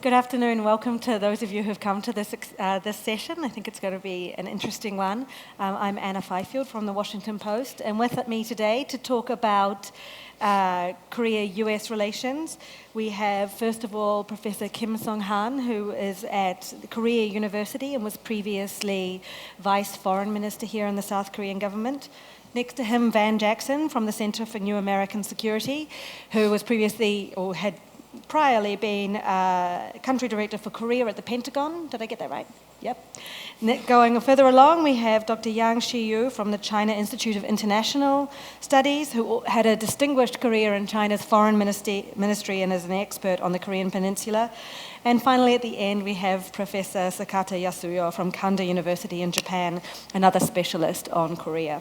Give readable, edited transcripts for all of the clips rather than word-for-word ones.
Good afternoon. Welcome to those of you who've come to this session. I think it's going to be an interesting one. I'm Anna Fifield from the Washington Post, and with me today to talk about Korea-U.S. relations, we have, first of all, Professor Kim Sung-han, who is at Korea University and was previously Vice Foreign Minister here in the South Korean government. Next to him, Van Jackson from the Center for New American Security, who was previously, or had priorly been country director for Korea at the Pentagon. Did I get that right? Yep. Going further along, we have Dr. Yang Shiyu from the China Institute of International Studies, who had a distinguished career in China's foreign ministry and is an expert on the Korean Peninsula. And finally, at the end, we have Professor Sakata Yasuyo from Kanda University in Japan, another specialist on Korea.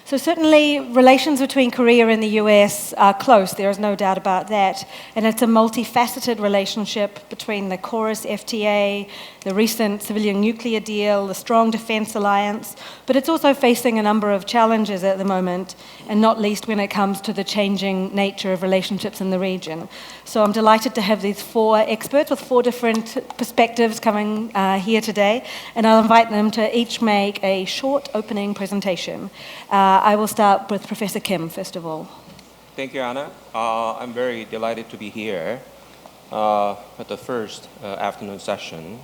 So certainly relations between Korea and the US are close, there is no doubt about that. And it's a multifaceted relationship between the KORUS FTA, the recent civilian nuclear deal, the strong defense alliance, but it's also facing a number of challenges at the moment, and not least when it comes to the changing nature of relationships in the region. So I'm delighted to have these four experts with four different perspectives coming here today, and I'll invite them to each make a short opening presentation. I will start with Professor Kim, first of all. Thank you, Anna. I'm very delighted to be here at the first afternoon session.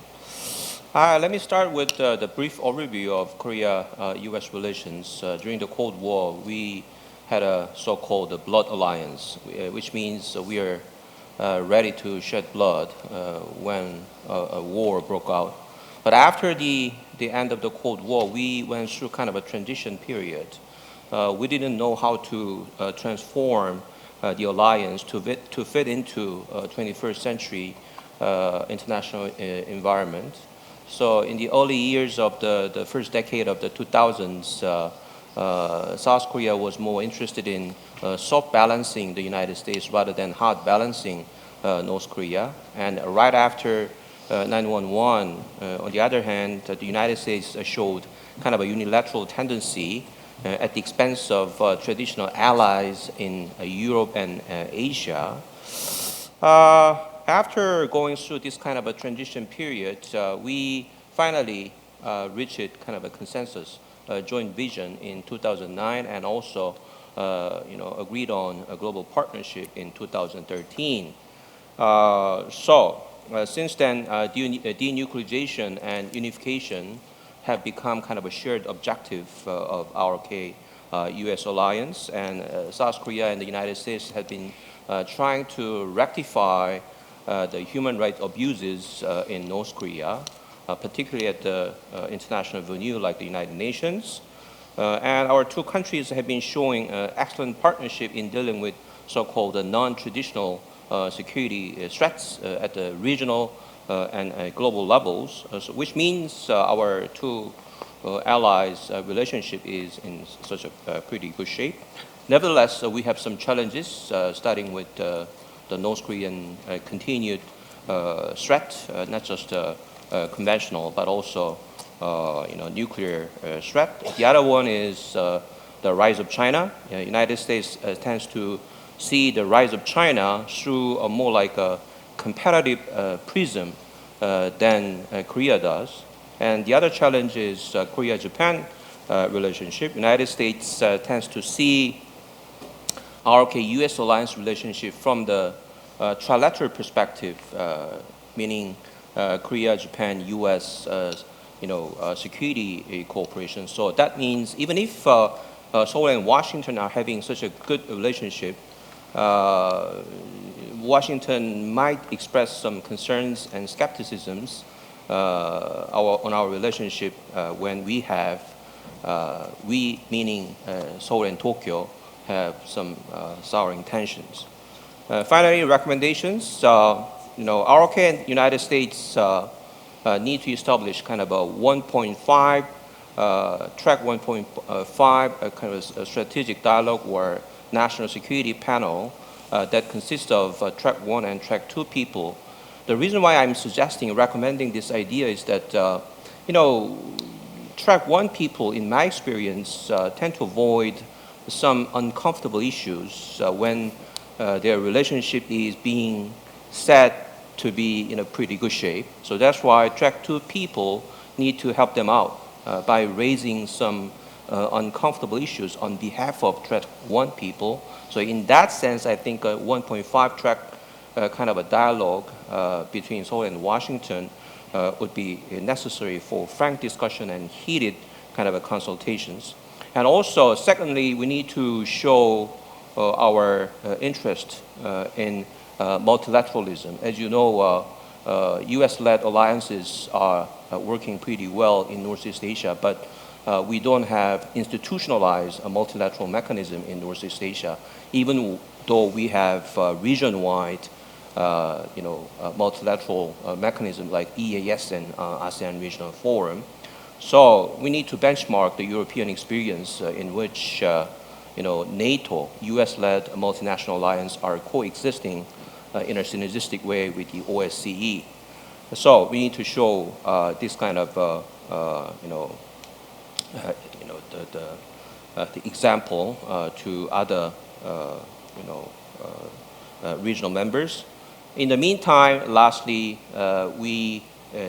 Let me start with the brief overview of Korea-U.S. relations. During the Cold War, we had a so-called blood alliance, which means we are ready to shed blood when a war broke out. But after the end of the Cold War, we went through kind of a transition period. We didn't know how to transform the alliance to fit into 21st century international environment. So in the early years of the first decade of the 2000s, South Korea was more interested in soft balancing the United States rather than hard balancing North Korea. And right after 9/11, on the other hand, the United States showed kind of a unilateral tendency at the expense of traditional allies in Europe and Asia. After going through this kind of a transition period, we finally reached kind of a consensus, joint vision in 2009, and also agreed on a global partnership in 2013. Since then, denuclearization and unification have become kind of a shared objective of our U.S. alliance, and South Korea and the United States have been trying to rectify the human rights abuses in North Korea, particularly at the international venue like the United Nations. And our two countries have been showing excellent partnership in dealing with so-called non-traditional security threats at the regional and global levels, which means our two allies' relationship is in such a pretty good shape. Nevertheless, we have some challenges, starting with the North Korean continued threat, not just conventional, but also nuclear threat. The other one is the rise of China. The United States tends to see the rise of China through a more like a competitive prism than Korea does. And the other challenge is Korea-Japan relationship. United States tends to see ROK-U.S. alliance relationship from the trilateral perspective, meaning Korea, Japan, U.S. Security cooperation. So that means even if Seoul and Washington are having such a good relationship, Washington might express some concerns and skepticisms on our relationship when we meaning Seoul and Tokyo have some sour intentions. Finally, recommendations. ROK and United States need to establish kind of a 1.5 track 1.5 kind of a strategic dialogue or national security panel that consists of track 1 and track 2 people. The reason why I'm recommending this idea is that, track 1 people, in my experience, tend to avoid some uncomfortable issues when their relationship is being set to be in a pretty good shape. So that's why track 2 people need to help them out by raising some uncomfortable issues on behalf of track 1 people. So in that sense, I think a 1.5 track kind of a dialogue between Seoul and Washington would be necessary for frank discussion and heated kind of a consultations. And also, secondly, we need to show our interest in multilateralism. As you know, U.S.-led alliances are working pretty well in Northeast Asia, but we don't have institutionalized a multilateral mechanism in Northeast Asia, even though we have region-wide multilateral mechanism like EAS and ASEAN Regional Forum. So we need to benchmark the European experience in which NATO, US-led multinational alliance are coexisting in a synergistic way with the OSCE. So we need to show this kind of the example to other regional members. In the meantime, lastly, we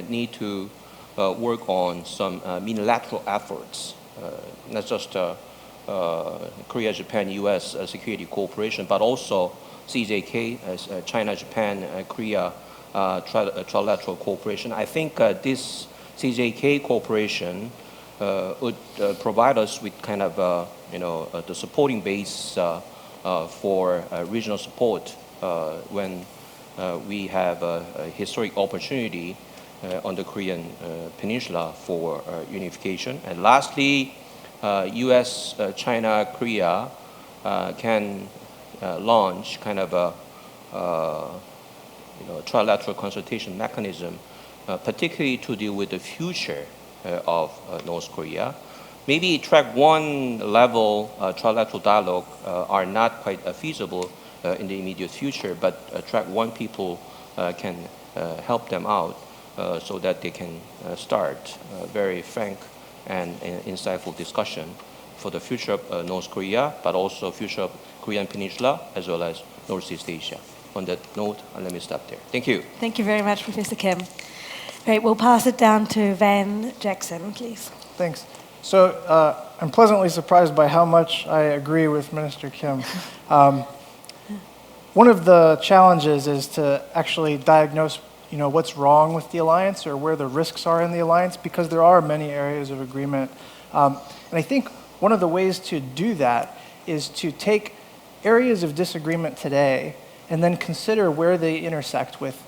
need to work on some unilateral efforts, not just Korea, Japan, U.S. Security Cooperation, but also CJK, China, Japan, Korea trilateral cooperation. I think this CJK cooperation would provide us with kind of the supporting base for regional support when we have a historic opportunity on the Korean Peninsula for unification. And lastly, U.S., China, Korea can launch kind of a trilateral consultation mechanism, particularly to deal with the future of North Korea. Maybe track 1 level trilateral dialogue are not quite feasible in the immediate future, but track 1 people can help them out so that they can start a very frank and insightful discussion for the future of North Korea, but also future of Korean Peninsula, as well as Northeast Asia. On that note, let me stop there. Thank you. Thank you very much, Professor Kim. Great, we'll pass it down to Van Jackson, please. Thanks. So I'm pleasantly surprised by how much I agree with Minister Kim. One of the challenges is to actually diagnose what's wrong with the alliance or where the risks are in the alliance, because there are many areas of agreement. And I think one of the ways to do that is to take areas of disagreement today and then consider where they intersect with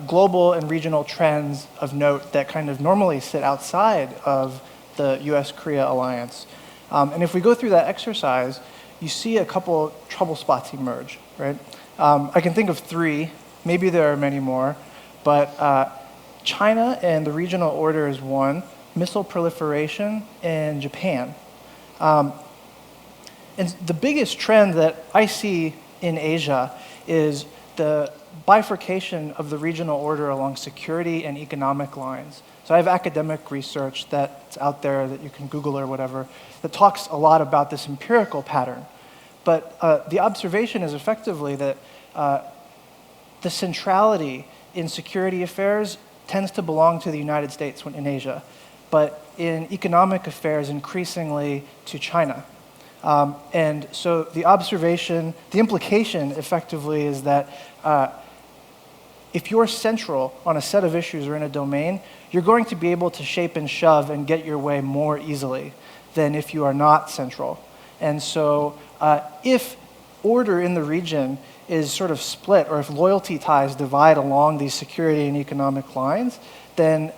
global and regional trends of note that kind of normally sit outside of the US-Korea alliance. And if we go through that exercise, you see a couple trouble spots emerge, right? I can think of 3, maybe there are many more, but China and the regional order is 1, missile proliferation, and Japan. And the biggest trend that I see in Asia is the bifurcation of the regional order along security and economic lines. So I have academic research that's out there that you can Google or whatever that talks a lot about this empirical pattern. But the observation is effectively that the centrality in security affairs tends to belong to the United States in Asia, but in economic affairs increasingly to China. And so the observation, the implication effectively is that if you're central on a set of issues or in a domain, you're going to be able to shape and shove and get your way more easily than if you are not central. And so if order in the region is sort of split, or if loyalty ties divide along these security and economic lines, then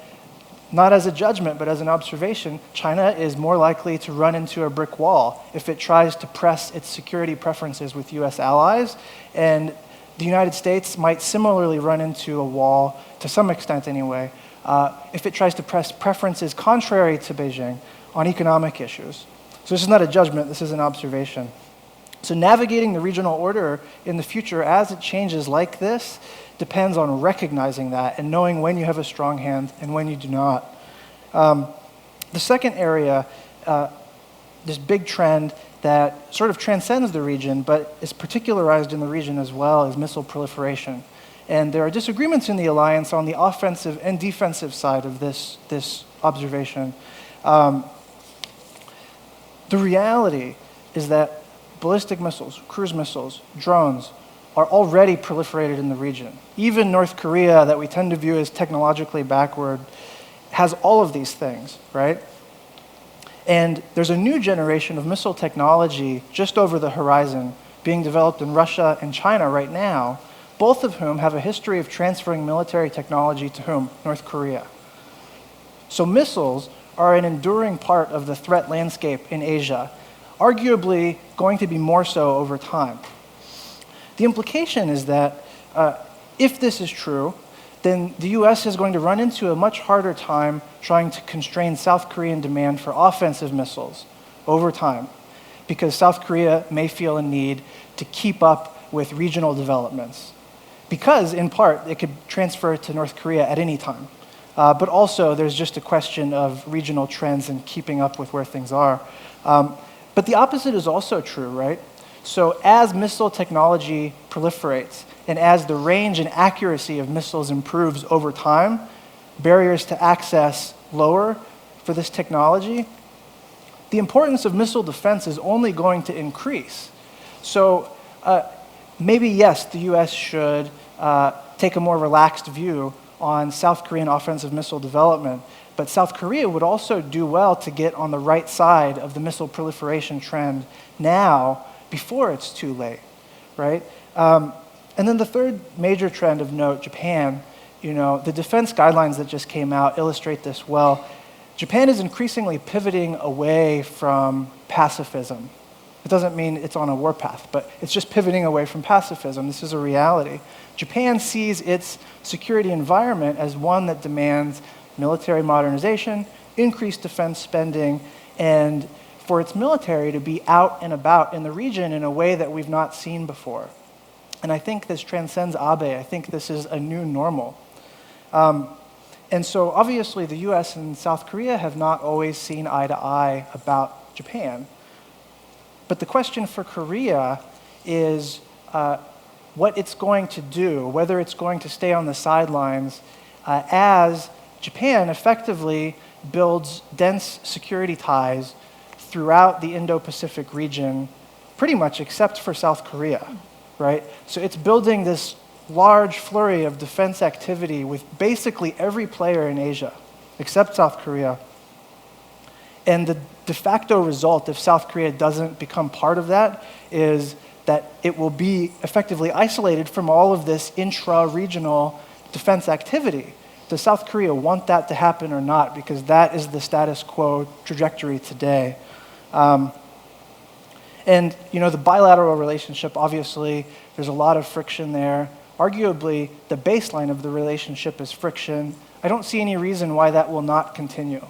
not as a judgment, but as an observation, China is more likely to run into a brick wall if it tries to press its security preferences with US allies, and the United States might similarly run into a wall, to some extent anyway, if it tries to press preferences contrary to Beijing on economic issues. So this is not a judgment, this is an observation. So navigating the regional order in the future as it changes like this depends on recognizing that and knowing when you have a strong hand and when you do not. The second area, this big trend that sort of transcends the region but is particularized in the region as well, is missile proliferation. And there are disagreements in the alliance on the offensive and defensive side of this observation. The reality is that ballistic missiles, cruise missiles, drones are already proliferated in the region. Even North Korea, that we tend to view as technologically backward, has all of these things, right? And there's a new generation of missile technology just over the horizon being developed in Russia and China right now, both of whom have a history of transferring military technology to whom? North Korea. So missiles are an enduring part of the threat landscape in Asia, arguably going to be more so over time. The implication is that if this is true, then the US is going to run into a much harder time trying to constrain South Korean demand for offensive missiles over time, because South Korea may feel a need to keep up with regional developments, because in part it could transfer to North Korea at any time. But also there's just a question of regional trends and keeping up with where things are. But the opposite is also true, right? So as missile technology proliferates, and as the range and accuracy of missiles improves over time, barriers to access lower for this technology, the importance of missile defense is only going to increase. So maybe, yes, the US should take a more relaxed view on South Korean offensive missile development, but South Korea would also do well to get on the right side of the missile proliferation trend now, before it's too late, right? And then the third major trend of note, Japan, the defense guidelines that just came out illustrate this well. Japan is increasingly pivoting away from pacifism. It doesn't mean it's on a warpath, but it's just pivoting away from pacifism. This is a reality. Japan sees its security environment as one that demands military modernization, increased defense spending, and for its military to be out and about in the region in a way that we've not seen before. And I think this transcends Abe. I think this is a new normal. And so obviously the US and South Korea have not always seen eye to eye about Japan. But the question for Korea is what it's going to do, whether it's going to stay on the sidelines as Japan effectively builds dense security ties throughout the Indo-Pacific region, pretty much except for South Korea, right? So it's building this large flurry of defense activity with basically every player in Asia, except South Korea. And the de facto result, if South Korea doesn't become part of that, is that it will be effectively isolated from all of this intra-regional defense activity. Does South Korea want that to happen or not? Because that is the status quo trajectory today. And the bilateral relationship, obviously, there's a lot of friction there. Arguably, the baseline of the relationship is friction. I don't see any reason why that will not continue.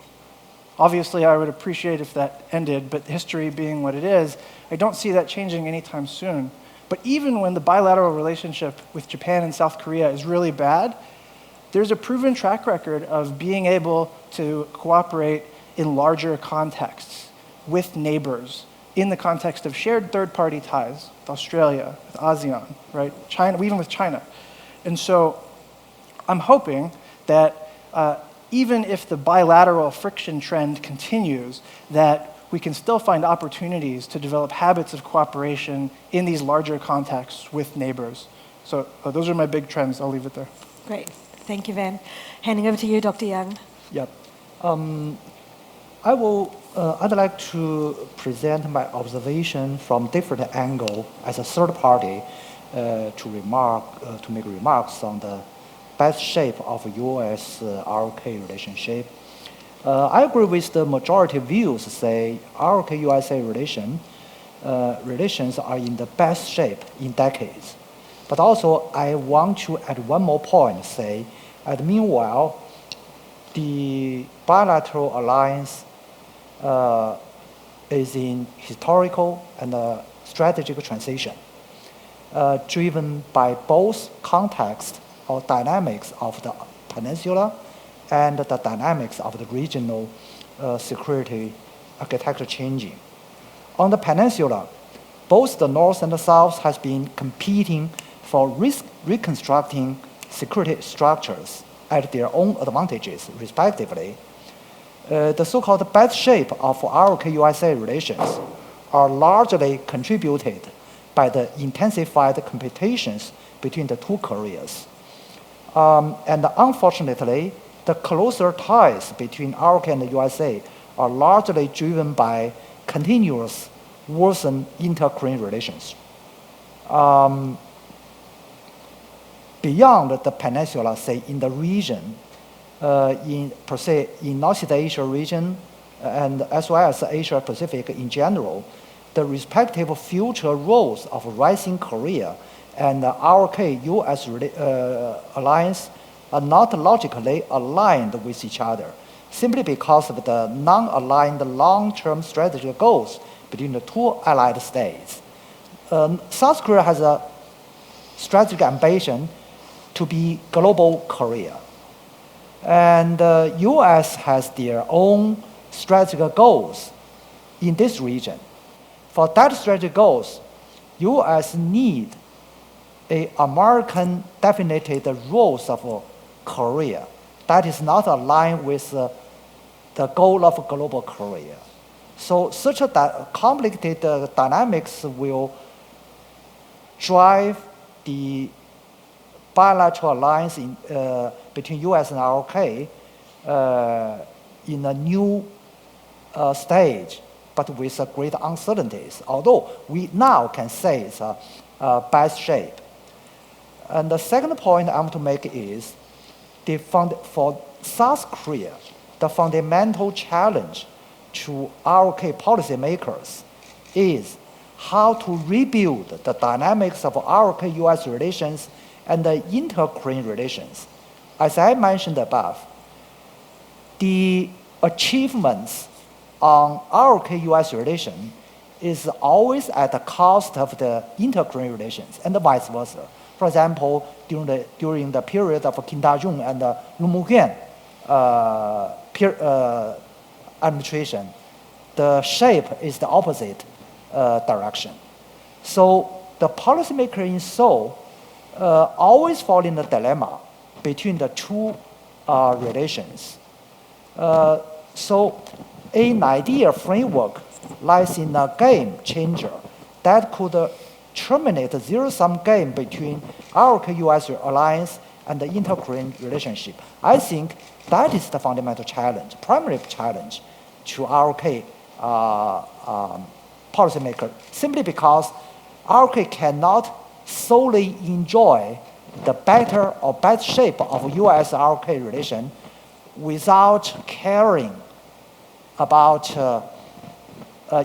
Obviously, I would appreciate if that ended, but history being what it is, I don't see that changing anytime soon. But even when the bilateral relationship with Japan and South Korea is really bad, there's a proven track record of being able to cooperate in larger contexts with neighbors, in the context of shared third-party ties with Australia, with ASEAN, right? China, even with China. And so I'm hoping that even if the bilateral friction trend continues, that we can still find opportunities to develop habits of cooperation in these larger contexts with neighbors. So those are my big trends. I'll leave it there. Great. Thank you, Van. Handing over to you, Dr. Young. Yep. I'd like to present my observation from different angle as a third party to make remarks on the best shape of U.S. ROK relationship. I agree with the majority views say ROK-USA relations are in the best shape in decades. But also I want to add one more point, say, meanwhile, the bilateral alliance is in historical and strategic transition, driven by both context or dynamics of the peninsula and the dynamics of the regional security architecture changing. On the peninsula, both the North and the South has been competing for reconstructing security structures at their own advantages, respectively. The so-called bad shape of ROK-USA relations are largely contributed by the intensified competitions between the two Koreas. And unfortunately, the closer ties between ROK and the USA are largely driven by continuous worsened inter-Korean relations. Beyond the peninsula, say in the region, in Northeast Asia region, and as well as Asia Pacific in general, the respective future roles of rising Korea and the ROK-U.S. alliance are not logically aligned with each other, simply because of the non-aligned long-term strategic goals between the two allied states. South Korea has a strategic ambition to be global Korea. And the U.S. has their own strategic goals in this region. For that strategic goals, U.S. need a American definited roles of Korea that is not aligned with the goal of global Korea. So such a complicated dynamics will drive the bilateral alliance between U.S. and ROK in a new stage, but with great uncertainties, although we now can say it's a bad shape. And the second point I want to make is for South Korea, the fundamental challenge to ROK policymakers is how to rebuild the dynamics of ROK-U.S. relations and the inter-Korean relations. As I mentioned above, the achievements on ROK-U.S. relation is always at the cost of the inter-Korean relations and vice versa. For example, during the period of Kim Da-jung and Roh Moo-hyun administration, the shape is the opposite direction. So the policymaker in Seoul always fall in the dilemma between the two relations. So an ideal framework lies in a game changer that could terminate the zero-sum game between ROK-U.S. alliance and the inter-Korean relationship. I think that is the fundamental challenge, primary challenge to ROK policymaker, simply because ROK cannot solely enjoy the better or bad shape of U.S.-ROK relation without caring about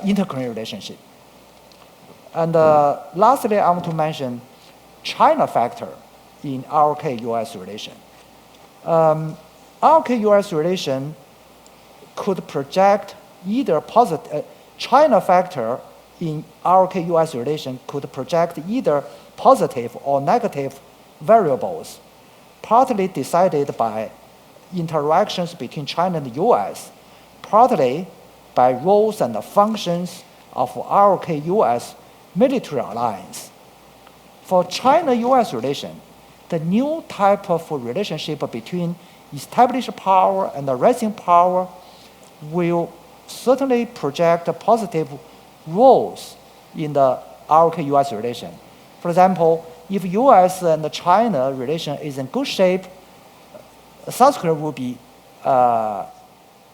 inter-Korean relationship. And lastly, I want to mention China factor in ROK-U.S. relation. ROK-U.S. relation could project either positive, China factor in ROK-U.S. relation could project either positive or negative variables, partly decided by interactions between China and the U.S., partly by roles and the functions of ROK-U.S. military alliance. For China-U.S. relation, the new type of relationship between established power and the rising power will certainly project positive roles in the ROK-U.S. relation. For example, if U.S. and China relation is in good shape, South Korea will be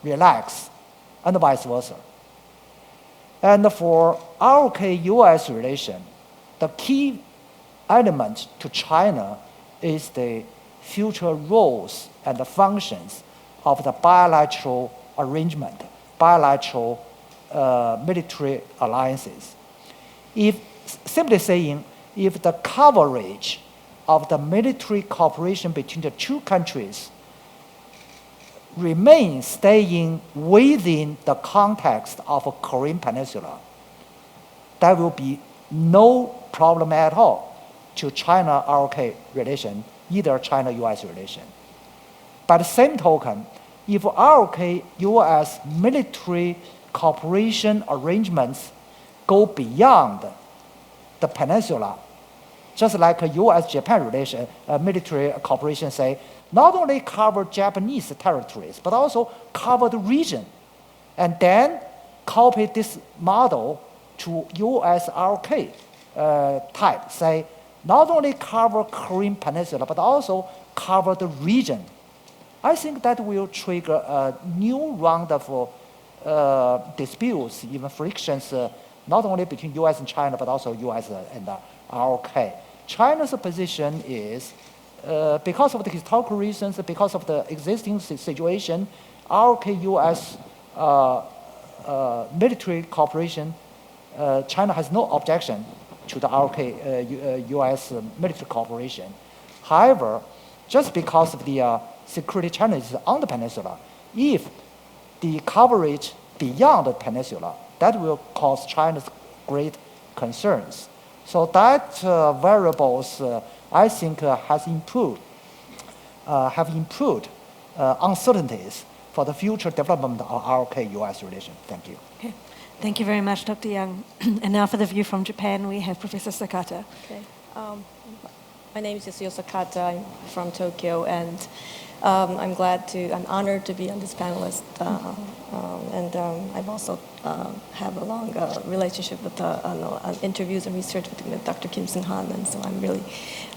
relaxed, and vice versa. And for ROK-U.S. relation, the key element to China is the future roles and the functions of the bilateral arrangement, bilateral military alliances. Simply saying, if the coverage of the military cooperation between the two countries remains staying within the context of a Korean Peninsula, there will be no problem at all to China-ROK relation, either China-U.S. relation. By the same token, if ROK-U.S. military cooperation arrangements go beyond the peninsula, just like a U.S.-Japan relation, military cooperation say, not only cover Japanese territories, but also cover the region. And then copy this model to U.S. ROK type, say, not only cover Korean Peninsula, but also cover the region. I think that will trigger a new round of disputes, even frictions, not only between U.S. and China, but also U.S. and ROK. China's position is, because of the historical reasons, because of the existing situation, ROK-U.S. Military cooperation, China has no objection to the ROK-U.S. military cooperation. However, just because of the security challenges on the peninsula, if the coverage beyond the peninsula, that will cause China's great concerns. So that variables, I think, have improved uncertainties for the future development of ROK-U.S. relation. Thank you. Okay. Thank you very much, Dr. Yang. And now for the view from Japan, we have Professor Sakata. Okay. My name is Yasuyo Sakata. I'm from Tokyo, and I'm honored to be on this panelist. And I've also have a long relationship with interviews and research with Dr. Kim Seung-han, and so I'm really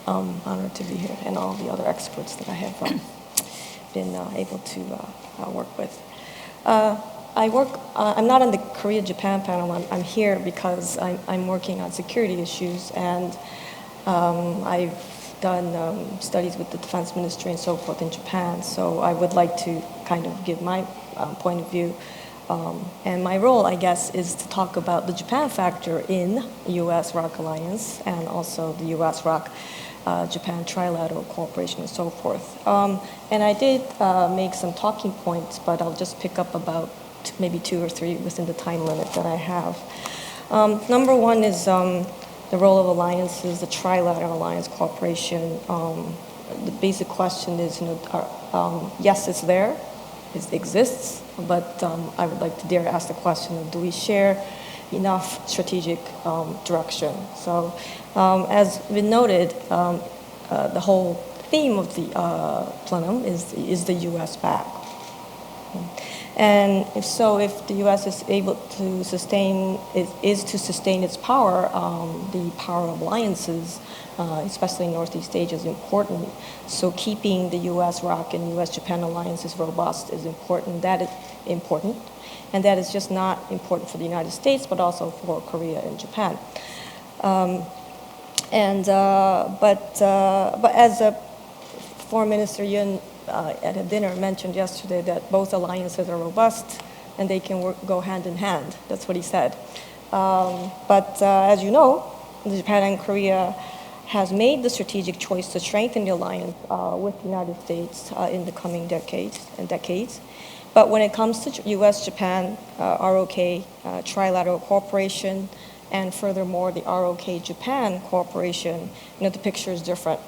honored to be here, and all the other experts that I have been able to work with. I'm not on the Korea-Japan panel. I'm here because I'm working on security issues, and I've done studies with the defense ministry and so forth in Japan. So I would like to kind of give my point of view. And my role, I guess, is to talk about the Japan factor in U.S.-ROK alliance and also the U.S.-ROK Japan trilateral cooperation and so forth. And I did make some talking points, but I'll just pick up about maybe 2 or 3 within the time limit that I have. Number one is the role of alliances, the trilateral alliance cooperation. The basic question is, yes, it's there, it exists, but I would like to dare ask the question of, do we share enough strategic direction? So as been noted, the whole theme of the plenum is the U.S. back. And if the U.S. is able to sustain its power, the power of alliances, especially in Northeast Asia, is important. So keeping the U.S.-ROK and U.S.-Japan alliances robust is important. That is important. And that is just not important for the United States, but also for Korea and Japan. But as a Foreign Minister Yoon at a dinner mentioned yesterday, that both alliances are robust and they can go hand in hand. That's what he said. But as you know, Japan and Korea has made the strategic choice to strengthen the alliance with the United States in the coming decades. But when it comes to U.S.-Japan, ROK trilateral cooperation, and furthermore the ROK-Japan cooperation, the picture is different.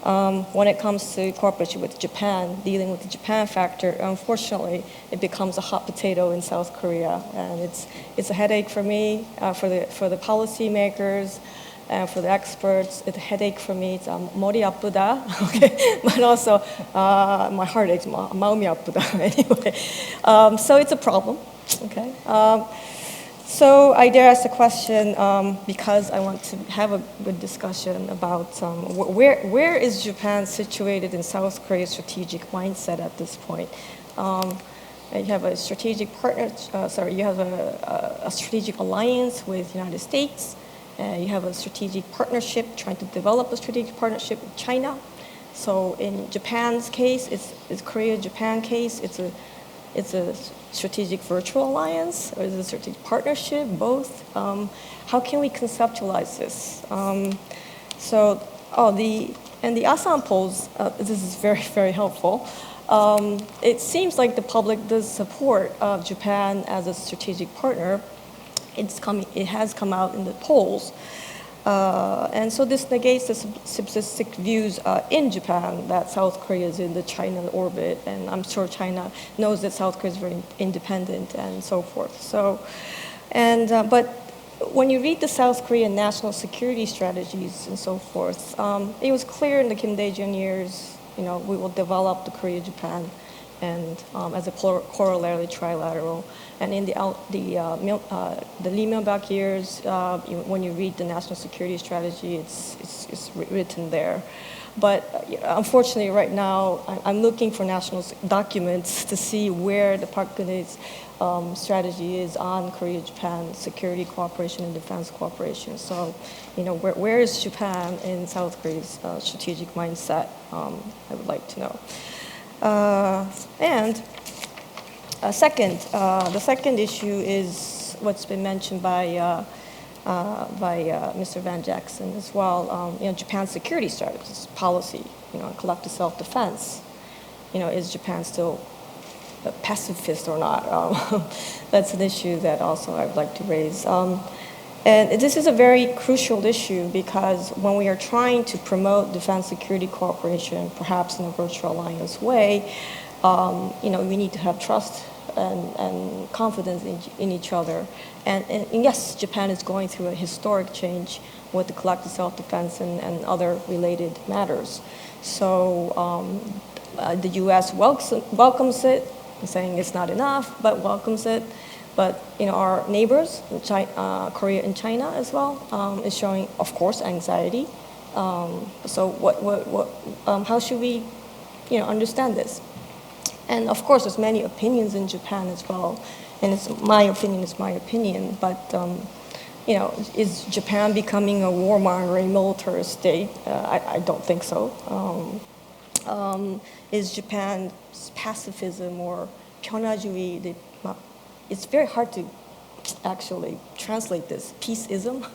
When it comes to cooperation with Japan, dealing with the Japan factor, unfortunately, it becomes a hot potato in South Korea, and it's a headache for me, for the policymakers, and for the experts. It's a headache for me. It's mori apuda, okay, but also my heart aches, maumi apuda. Anyway, so it's a problem, okay. So I dare ask the question because I want to have a good discussion about where is Japan situated in South Korea's strategic mindset at this point. You have a strategic you have a strategic alliance with the United States. You have a strategic partnership, trying to develop a strategic partnership with China. So in Japan's case, it's Korea-Japan case, it's a strategic virtual alliance, or is it a strategic partnership, both? How can we conceptualize this? The Asan polls, this is very, very helpful. It seems like the public does support Japan as a strategic partner. It has come out in the polls. And so this negates the simplistic views in Japan that South Korea is in the China orbit, and I'm sure China knows that South Korea is very independent and so forth. So, but when you read the South Korean national security strategies and so forth, it was clear in the Kim Dae-jung years, we will develop the Korea-Japan and as a corollary trilateral. And in the Lee Myung-bak years, when you read the national security strategy, it's written there. But unfortunately, right now, I'm looking for national documents to see where the Park Geun-hye's strategy is on Korea-Japan security cooperation and defense cooperation. So, where is Japan in South Korea's strategic mindset? I would like to know. The second issue is what's been mentioned by Mr. Van Jackson as well. Japan's security strategy, policy, collective self-defense. Is Japan still a pacifist or not? That's an issue that also I'd like to raise. And this is a very crucial issue because when we are trying to promote defense security cooperation, perhaps in a virtual alliance way, we need to have trust and confidence in each other. And yes, Japan is going through a historic change with the collective self-defense and other related matters. So the U.S. welcomes it, saying it's not enough, but welcomes it. But our neighbors, Korea and China as well, is showing, of course, anxiety. So how should we, understand this? And of course, there's many opinions in Japan as well, and my opinion is my opinion. But is Japan becoming a warmongering military state? I don't think so. Is Japan's pacifism or pyeonha주의? It's very hard to actually translate this. Peaceism?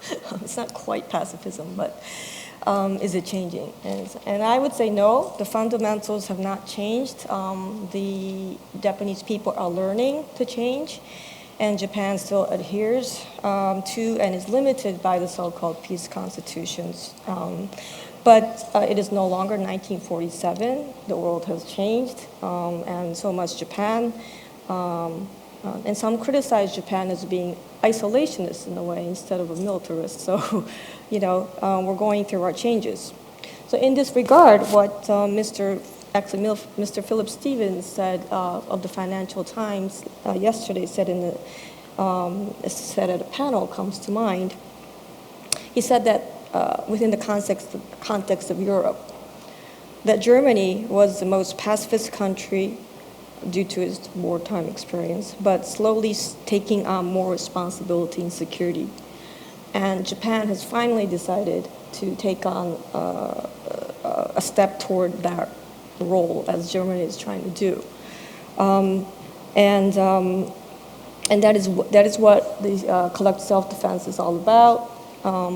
It's not quite pacifism, but is it changing? And I would say no, the fundamentals have not changed. The Japanese people are learning to change, and Japan still adheres to and is limited by the so-called peace constitutions. But it is no longer 1947. The world has changed, and so must Japan. And some criticize Japan as being isolationist in a way instead of a militarist. So, we're going through our changes. So in this regard, what Mr. Philip Stevens said of the Financial Times yesterday said at a panel comes to mind. He said that within the context of Europe, that Germany was the most pacifist country due to its wartime experience, but slowly taking on more responsibility in security. And Japan has finally decided to take on a step toward that role as Germany is trying to do. And that is what the collective self-defense is all about,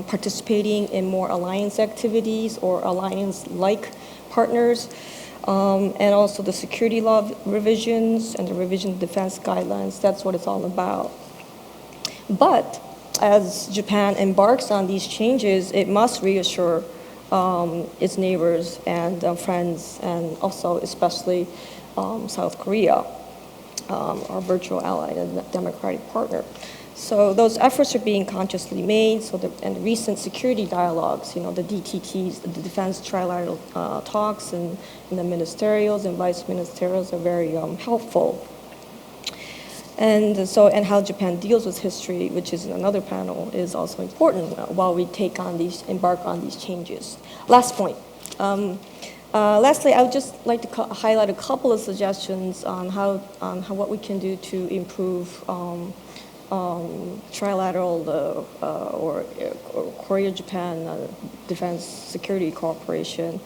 participating in more alliance activities or alliance-like partners. And also the security law revisions and the revision of defense guidelines. That's what it's all about. But as Japan embarks on these changes, it must reassure its neighbors and friends, and also especially South Korea, our virtual ally and democratic partner. So those efforts are being consciously made. And the recent security dialogues, the DTTs, the Defense Trilateral talks, and the ministerials and vice ministerials are very helpful. And how Japan deals with history, which is in another panel, is also important while we embark on these changes. Last point. Lastly, I would just like to highlight a couple of suggestions on what we can do to improve trilateral or Korea-Japan defense security cooperation.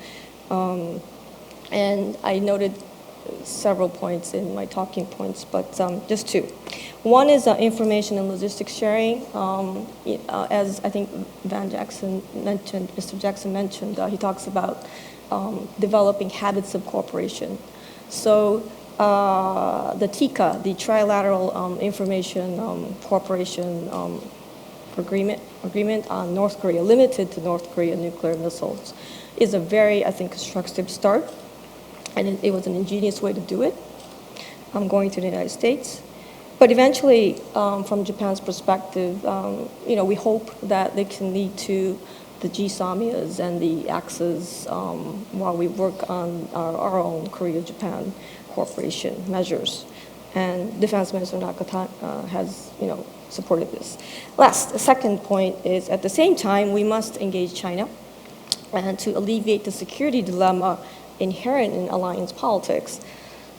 And I noted several points in my talking points, but just two. One is information and logistics sharing. As I think Mr. Jackson mentioned, he talks about developing habits of cooperation. So the TICA, the Trilateral Information Cooperation Agreement on North Korea, limited to North Korean nuclear missiles, is a very, I think, constructive start. And it was an ingenious way to do it. I'm going to the United States. But eventually, from Japan's perspective, we hope that they can lead to the GSAMIAs and the AXAs while we work on our own Korea-Japan cooperation measures. And Defense Minister Sakata has, supported this. The second point is, at the same time, we must engage China and to alleviate the security dilemma inherent in alliance politics.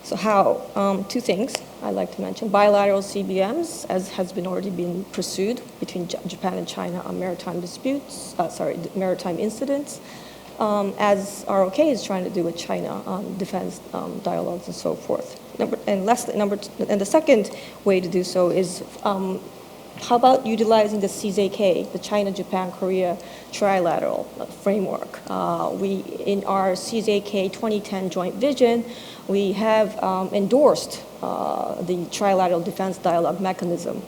So how? Two things I'd like to mention. Bilateral CBMs, as has already been pursued between Japan and China on maritime disputes, maritime incidents, as ROK is trying to do with China on defense dialogues and so forth. And the second way to do so is how about utilizing the CZK, the China, Japan, Korea trilateral framework? In our CZK 2010 joint vision, we have endorsed the trilateral defense dialogue mechanism.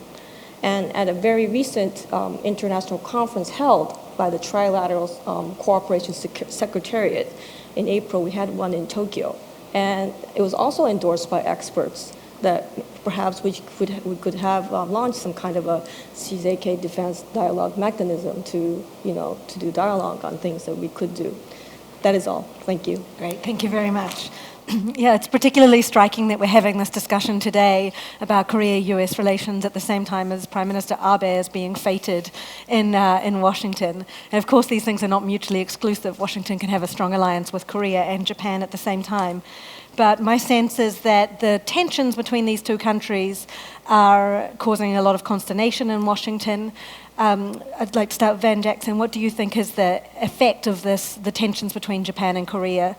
And at a very recent international conference held by the Trilateral Cooperation Secretariat in April, we had one in Tokyo. And it was also endorsed by experts that perhaps we could have launched some kind of a CZK defense dialogue mechanism to do dialogue on things that we could do. That is all. Thank you. Great. Thank you very much. Yeah, it's particularly striking that we're having this discussion today about Korea-U.S. relations at the same time as Prime Minister Abe is being feted in Washington. And of course, these things are not mutually exclusive. Washington can have a strong alliance with Korea and Japan at the same time. But my sense is that the tensions between these two countries are causing a lot of consternation in Washington. I'd like to start with Van Jackson. What do you think is the effect of the tensions between Japan and Korea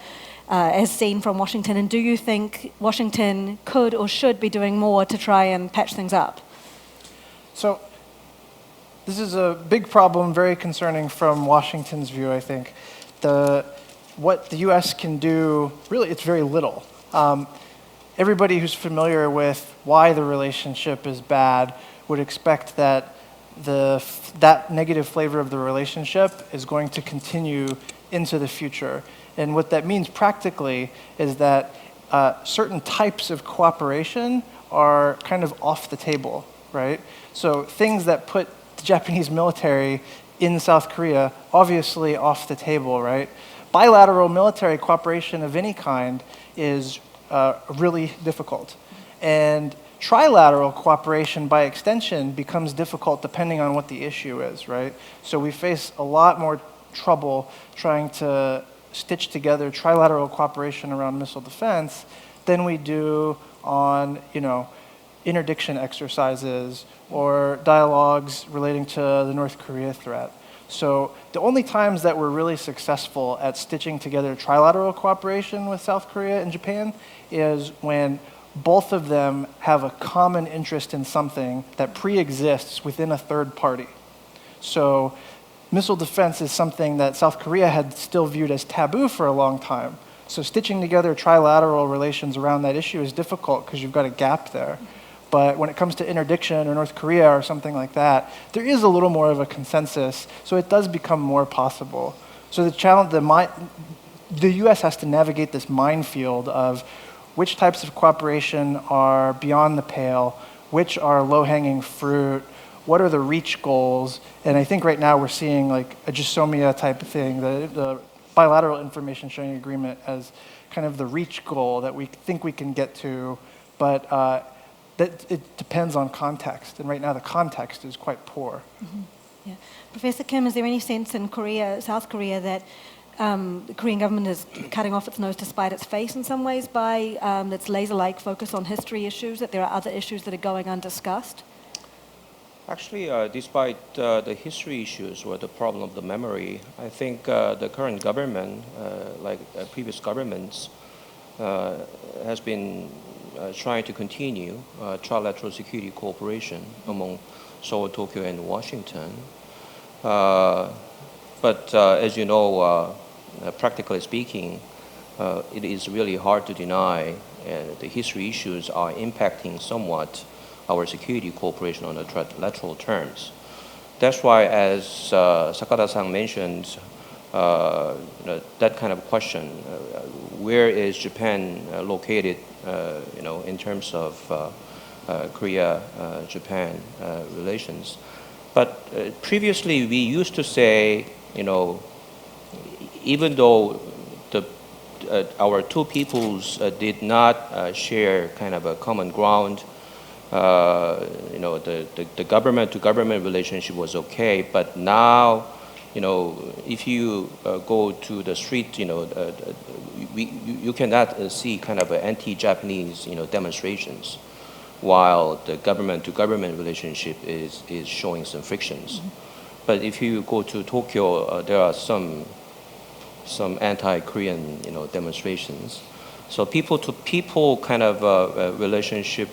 as seen from Washington? And do you think Washington could or should be doing more to try and patch things up? So this is a big problem, very concerning from Washington's view, I think. What the U.S. can do, really, it's very little. Everybody who's familiar with why the relationship is bad would expect that that negative flavor of the relationship is going to continue into the future. And what that means practically is that certain types of cooperation are kind of off the table, right? So things that put the Japanese military in South Korea, obviously off the table, right? Bilateral military cooperation of any kind is really difficult. And trilateral cooperation, by extension, becomes difficult depending on what the issue is, right? So we face a lot more trouble trying to stitch together trilateral cooperation around missile defense than we do on, interdiction exercises or dialogues relating to the North Korea threat. So the only times that we're really successful at stitching together trilateral cooperation with South Korea and Japan is when both of them have a common interest in something that pre-exists within a third party. So missile defense is something that South Korea had still viewed as taboo for a long time. So stitching together trilateral relations around that issue is difficult because you've got a gap there. But when it comes to interdiction or North Korea or something like that, there is a little more of a consensus, so it does become more possible. So the challenge, the U.S. has to navigate this minefield of which types of cooperation are beyond the pale, which are low-hanging fruit, what are the reach goals, and I think right now we're seeing like a GSOMIA type of thing, the bilateral information sharing agreement as kind of the reach goal that we think we can get to, but that it depends on context, and right now the context is quite poor. Mm-hmm. Yeah. Professor Kim, is there any sense in South Korea, that the Korean government is cutting off its nose to spite its face in some ways by its laser-like focus on history issues, that there are other issues that are going undiscussed? Actually, despite the history issues or the problem of the memory, I think the current government, like previous governments, has been trying to continue trilateral security cooperation among Seoul, Tokyo, and Washington. But as you know, practically speaking, it is really hard to deny the history issues are impacting somewhat our security cooperation on the trilateral terms. That's why, as Sakata-san mentioned, that kind of question, where is Japan located, in terms of Korea-Japan relations. But previously, we used to say, even though our two peoples did not share kind of a common ground, the government-to-government relationship was okay. But now, if you go to the street, you cannot see kind of anti-Japanese, demonstrations, while the government-to-government relationship is showing some frictions. But if you go to Tokyo, there are some anti-Korean, demonstrations. So people-to-people kind of relationship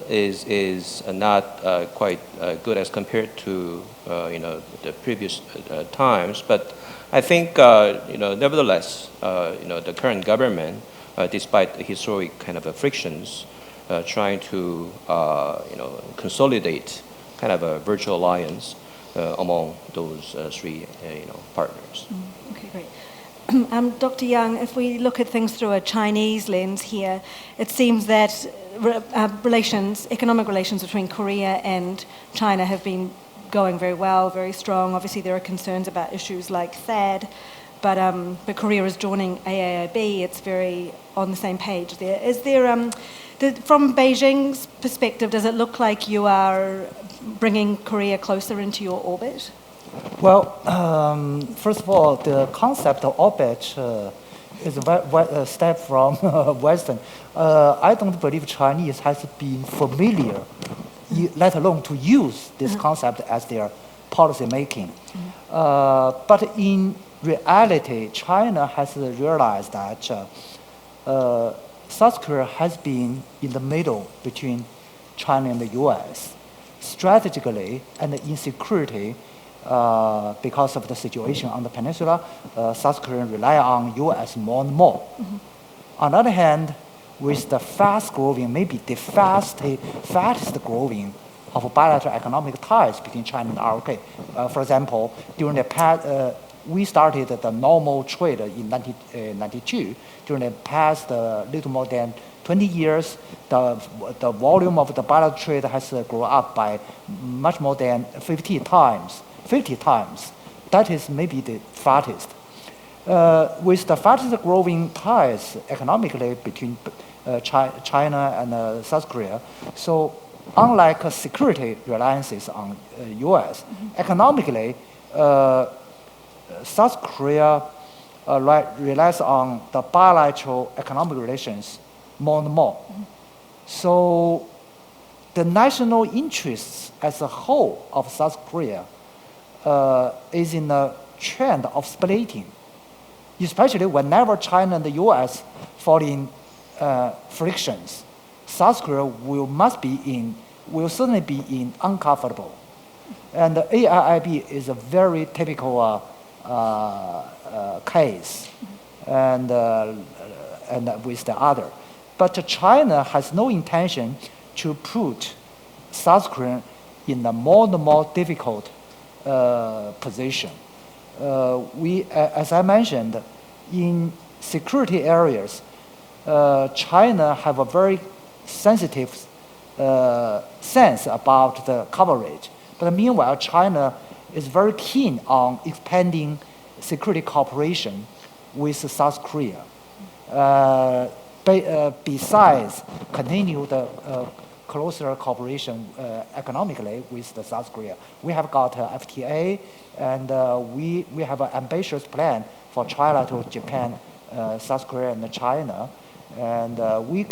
is not quite good as compared to the previous times. But I think nevertheless, the current government, despite the historic kind of frictions, trying to consolidate kind of a virtual alliance among those three partners. Okay, great. Dr. Yang, if we look at things through a Chinese lens here, it seems that economic relations between Korea and China have been going very well, very strong. Obviously, there are concerns about issues like THAAD, but Korea is joining AAIB. It's very on the same page there. Is there, from Beijing's perspective, does it look like you are bringing Korea closer into your orbit? Well, first of all, the concept of orbit is a step from Western. I don't believe Chinese has been familiar, let alone to use this concept as their policy making. But in reality, China has realized that South Korea has been in the middle between China and the U.S. strategically and in security. Because of the situation on the peninsula, South Korea rely on U.S. more and more. On the other hand, with the fast growing, maybe the fastest growing of bilateral economic ties between China and ROK. For example, during the past, we started the normal trade in 1992. During the past little more than 20 years, the volume of the bilateral trade has grown up by much more than 50 times. That is maybe the fastest. With the fastest growing ties economically between China and South Korea, so unlike security reliances on U.S., economically, South Korea relies on the bilateral economic relations more and more. So the national interests as a whole of South Korea is in a trend of splitting, especially whenever China and the U.S. fall in frictions. South Korea will certainly be in uncomfortable. And the AIIB is a very typical case, and with the other. But China has no intention to put South Korea in a more and more difficult position. As I mentioned, in security areas, China have a very sensitive sense about the coverage. But meanwhile, China is very keen on expanding security cooperation with South Korea. Besides continue the closer cooperation economically with the South Korea. We have got FTA, and we have an ambitious plan for China to Japan, South Korea, and China. And we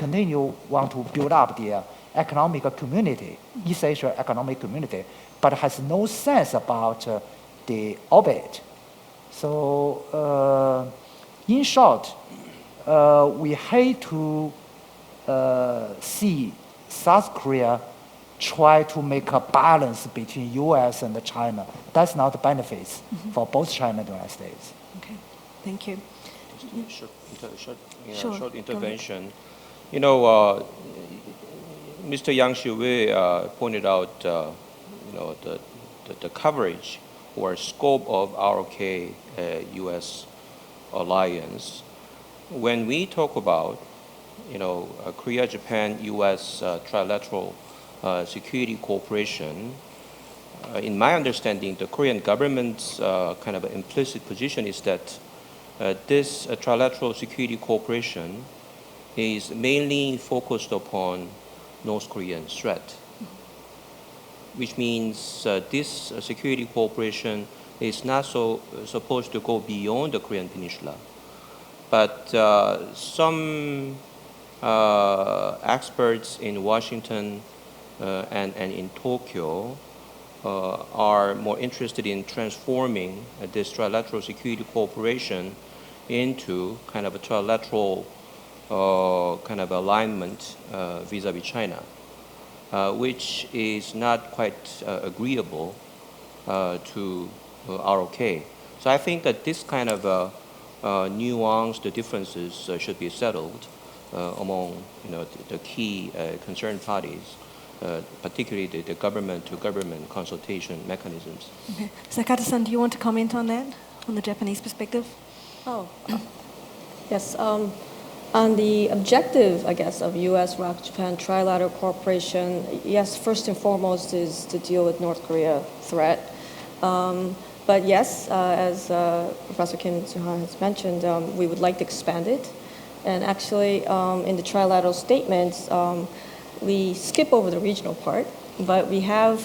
want to build up the economic community, East Asia economic community, but has no sense about the orbit. So in short, we hate to see South Korea try to make a balance between U.S. and China. That's not the benefits for both China and the United States. Okay, thank you. Short intervention. Mr. Yang Xiuwei pointed out, the coverage or scope of ROK-U.S. alliance. When we talk about Korea-Japan-U.S. trilateral security cooperation, in my understanding, the Korean government's kind of implicit position is that this trilateral security cooperation is mainly focused upon North Korean threat, which means this security cooperation is not supposed to go beyond the Korean Peninsula. But some experts in Washington and in Tokyo are more interested in transforming this trilateral security cooperation into kind of a trilateral kind of alignment vis-a-vis China, which is not quite agreeable to ROK. So I think that this kind of nuanced differences should be settled among the key concerned parties, particularly the government-to-government consultation mechanisms. Okay. Sakata-san, do you want to comment on that, on the Japanese perspective? Oh, yes. On the objective, I guess, of U.S., ROK, Japan trilateral cooperation, yes, first and foremost is to deal with North Korea threat. But yes, as Professor Kim Soo-han has mentioned, we would like to expand it. And actually, in the trilateral statements, we skip over the regional part, but we have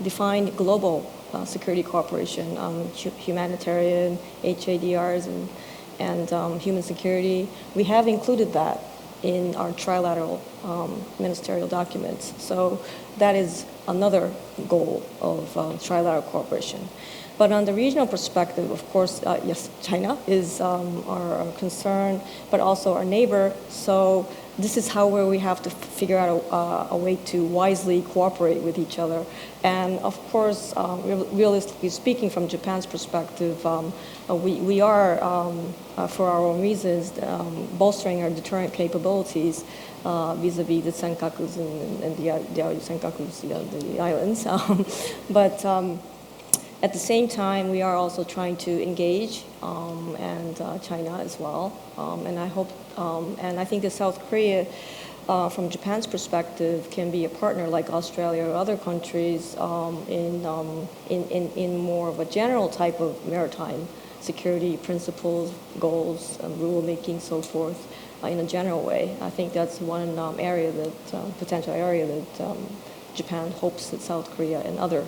defined global security cooperation, humanitarian, HADRs, and human security. We have included that in our trilateral ministerial documents. So that is another goal of trilateral cooperation. But on the regional perspective, of course, yes, China is our concern, but also our neighbor. So this is how we have to figure out a way to wisely cooperate with each other. And of course, realistically speaking, from Japan's perspective, we are, for our own reasons, bolstering our deterrent capabilities vis-a-vis the senkakus and the senkakus, the islands. But at the same time, we are also trying to engage and China as well. And I hope, and I think that South Korea, from Japan's perspective, can be a partner like Australia or other countries in more of a general type of maritime security principles, goals, rulemaking, so forth, in a general way. I think that's one area that, potential area that Japan hopes that South Korea and other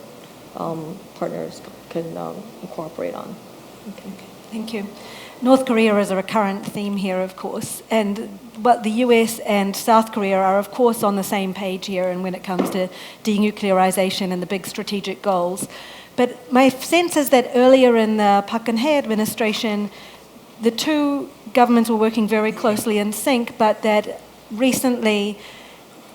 partners can cooperate on. Okay, thank you. North Korea is a recurrent theme here, of course, but the US and South Korea are, of course, on the same page here, and when it comes to denuclearization and the big strategic goals. But my sense is that earlier in the Park Geun-hye administration, the two governments were working very closely in sync, but that recently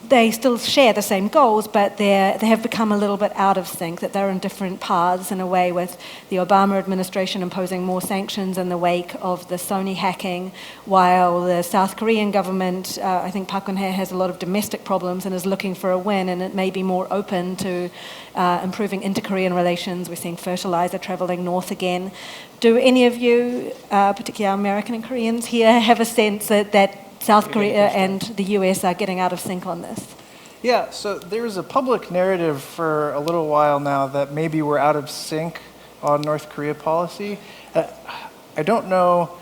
they still share the same goals, but they have become a little bit out of sync, that they're in different paths in a way, with the Obama administration imposing more sanctions in the wake of the Sony hacking, while the South Korean government, I think Park Geun-hye has a lot of domestic problems and is looking for a win, and it may be more open to improving inter-Korean relations. We're seeing fertilizer traveling north again. Do any of you, particularly American and Koreans here, have a sense that South Korea and the US are getting out of sync on this? Yeah, so there is a public narrative for a little while now that maybe we're out of sync on North Korea policy. I don't know,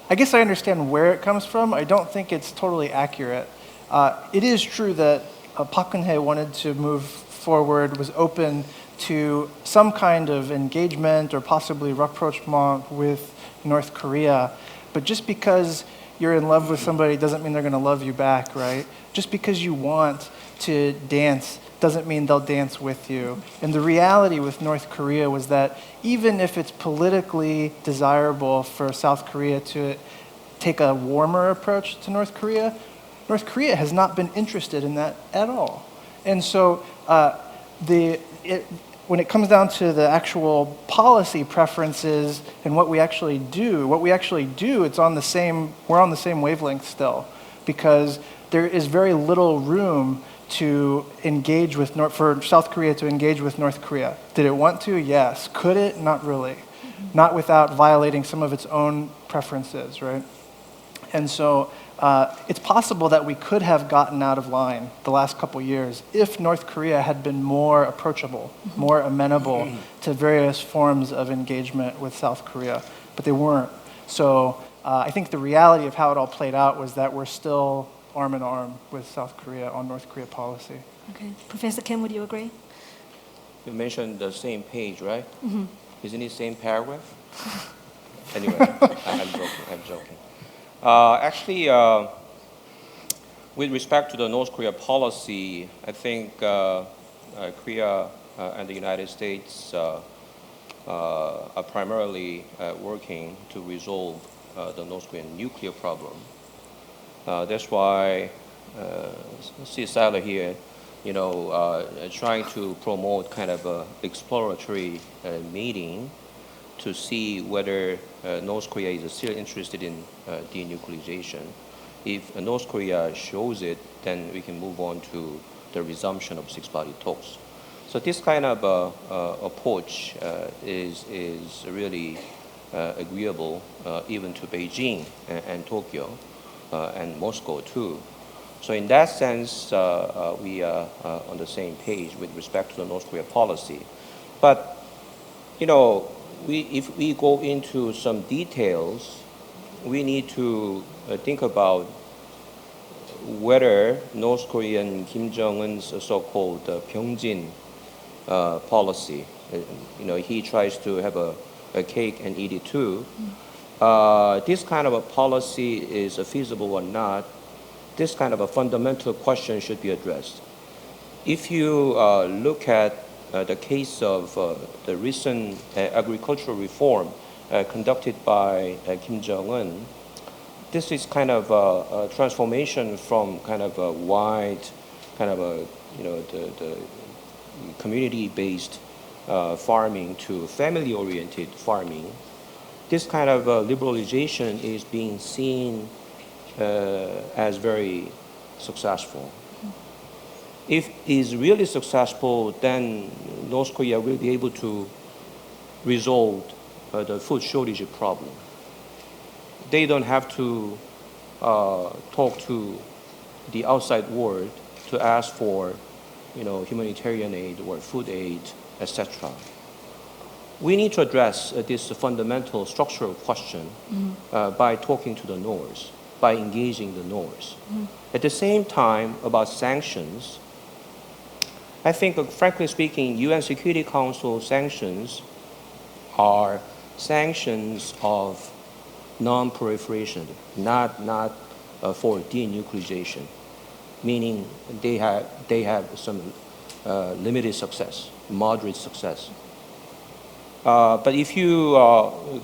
I guess I understand where it comes from. I don't think it's totally accurate. It is true that Park Geun-hye wanted to move forward, was open to some kind of engagement or possibly rapprochement with North Korea, but just because you're in love with somebody doesn't mean they're going to love you back, right? Just because you want to dance doesn't mean they'll dance with you. And the reality with North Korea was that even if it's politically desirable for South Korea to take a warmer approach to North Korea has not been interested in that at all. And so when it comes down to the actual policy preferences and what we actually do, we're on the same wavelength still, because there is very little room to engage with for South Korea to engage with North Korea. Did it want to? Yes. Could it? Not really. Not without violating some of its own preferences, right? And so it's possible that we could have gotten out of line the last couple years if North Korea had been more approachable, more amenable to various forms of engagement with South Korea, but they weren't. So I think the reality of how it all played out was that we're still arm in arm with South Korea on North Korea policy. Okay. Professor Kim, would you agree? You mentioned the same page, right? Isn't it same paragraph? Anyway, I'm joking. Actually, with respect to the North Korea policy, I think Korea and the United States are primarily working to resolve the North Korean nuclear problem. That's why CSILA here, trying to promote kind of an exploratory meeting to see whether North Korea is still interested in denuclearization. If North Korea shows it, then we can move on to the resumption of six-party talks. So this kind of approach is really agreeable even to Beijing and Tokyo and Moscow too. So in that sense, we are on the same page with respect to the North Korea policy. But, if we go into some details, we need to think about whether North Korean Kim Jong-un's so-called Pyeongjin policy, he tries to have a cake and eat it too. This kind of a policy is feasible or not. This kind of a fundamental question should be addressed. If you look at the case of the recent agricultural reform conducted by Kim Jong-un, this is kind of a transformation from kind of a wide, kind of a, the community-based farming to family-oriented farming. This kind of liberalization is being seen as very successful. If it is really successful, then North Korea will be able to resolve the food shortage problem. They don't have to talk to the outside world to ask for, humanitarian aid or food aid, etc. We need to address this fundamental structural question by talking to the North, by engaging the North. At the same time, about sanctions, I think, frankly speaking, UN Security Council sanctions are sanctions of non-proliferation, not for denuclearization, meaning they have some limited success, moderate success. But if you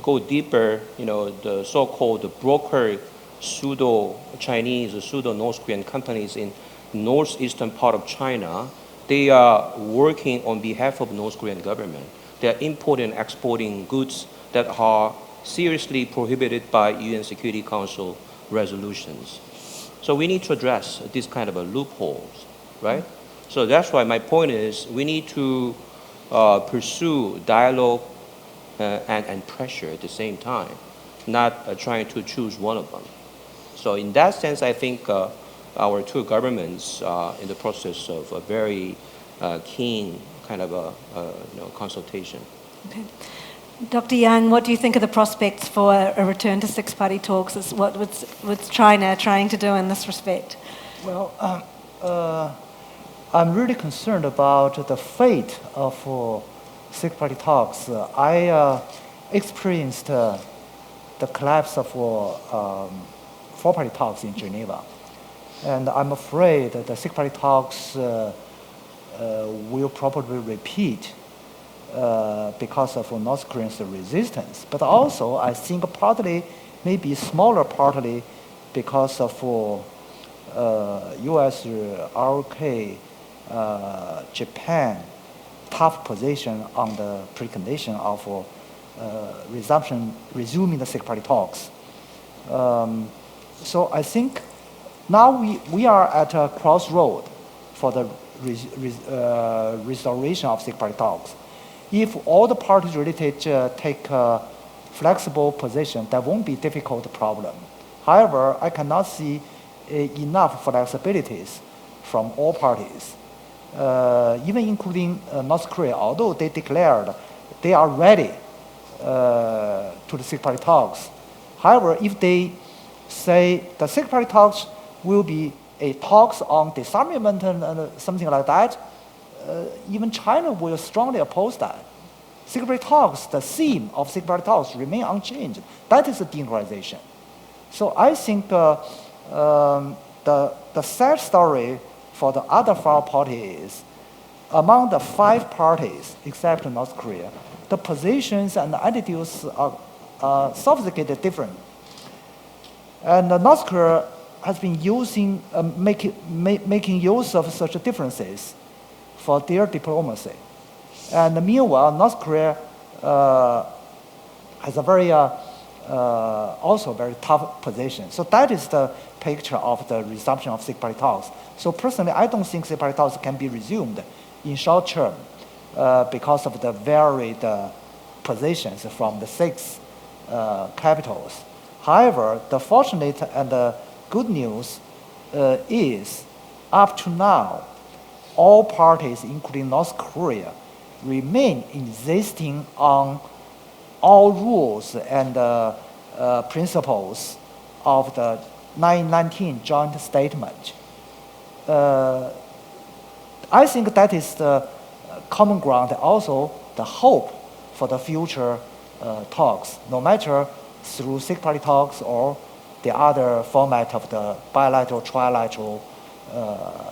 go deeper, the so-called broker pseudo-Chinese, pseudo-North Korean companies in northeastern part of China, they are working on behalf of the North Korean government. They are importing and exporting goods that are seriously prohibited by UN Security Council resolutions. So we need to address this kind of loopholes, right? So that's why my point is we need to pursue dialogue and pressure at the same time, not trying to choose one of them. So in that sense, I think our two governments are in the process of a very keen kind of consultation. Okay. Dr. Yang, what do you think of the prospects for a return to six-party talks? What's China trying to do in this respect? Well, I'm really concerned about the fate of six-party talks. I experienced the collapse of four-party talks in Geneva. And I'm afraid that the six-party talks will probably repeat because of North Korea's resistance. But also, I think partly, maybe smaller partly, because of U.S. ROK, Japan, tough position on the precondition of resuming the six-party talks. So I think now we are at a crossroad for the restoration of six-party talks. If all the parties really take a flexible position, that won't be a difficult problem. However, I cannot see enough flexibilities from all parties, even including North Korea, although they declared they are ready to the six-party talks. However, if they say the six-party talks will be a talks on disarmament and something like that, even China will strongly oppose that. Six-party talks, the theme of six-party talks remain unchanged. That is the denuclearization. So I think the sad story for the other four parties, among the five parties, except North Korea, the positions and the attitudes are sophisticated different. And North Korea has been using, making use of such differences for their diplomacy. And meanwhile, North Korea has a very, also very tough position. So that is the picture of the resumption of six-party talks. So personally, I don't think six-party talks can be resumed in short term because of the varied positions from the six capitals. However, the fortunate and the good news is, up to now, all parties, including North Korea, remain insisting on all rules and principles of the 1919 joint statement. I think that is the common ground, also the hope for the future talks, no matter through six-party talks or the other format of the bilateral, trilateral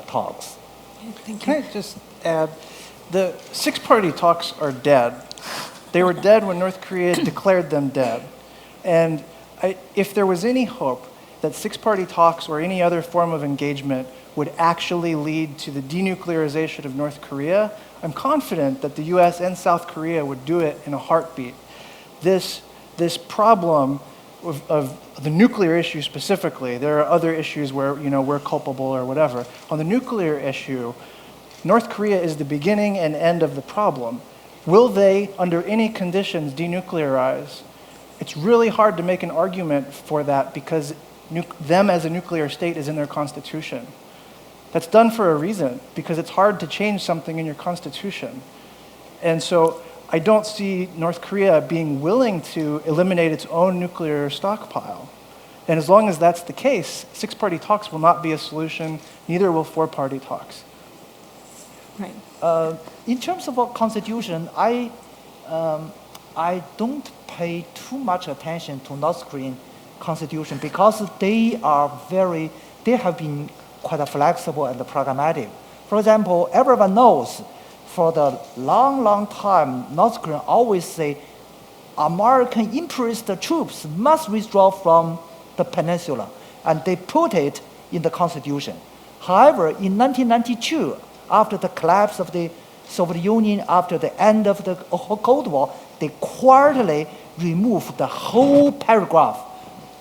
talks. Thank Can you. I just add, the six-party talks are dead. They were dead when North Korea declared them dead. And if there was any hope that six-party talks or any other form of engagement would actually lead to the denuclearization of North Korea, I'm confident that the US and South Korea would do it in a heartbeat. This problem of the nuclear issue specifically, there are other issues where we're culpable or whatever. On the nuclear issue, North Korea is the beginning and end of the problem. Will they, under any conditions, denuclearize? It's really hard to make an argument for that because them as a nuclear state is in their constitution. That's done for a reason, because it's hard to change something in your constitution. And so I don't see North Korea being willing to eliminate its own nuclear stockpile. And as long as that's the case, six-party talks will not be a solution, neither will four-party talks. Right. In terms of our constitution, I don't pay too much attention to North Korean constitution because they have been quite flexible and pragmatic. For example, everyone knows for the long time, North Korea always say American imperialist troops must withdraw from the peninsula, and they put it in the constitution. However, in 1992, after the collapse of the Soviet Union, after the end of the Cold War, they quietly removed the whole paragraph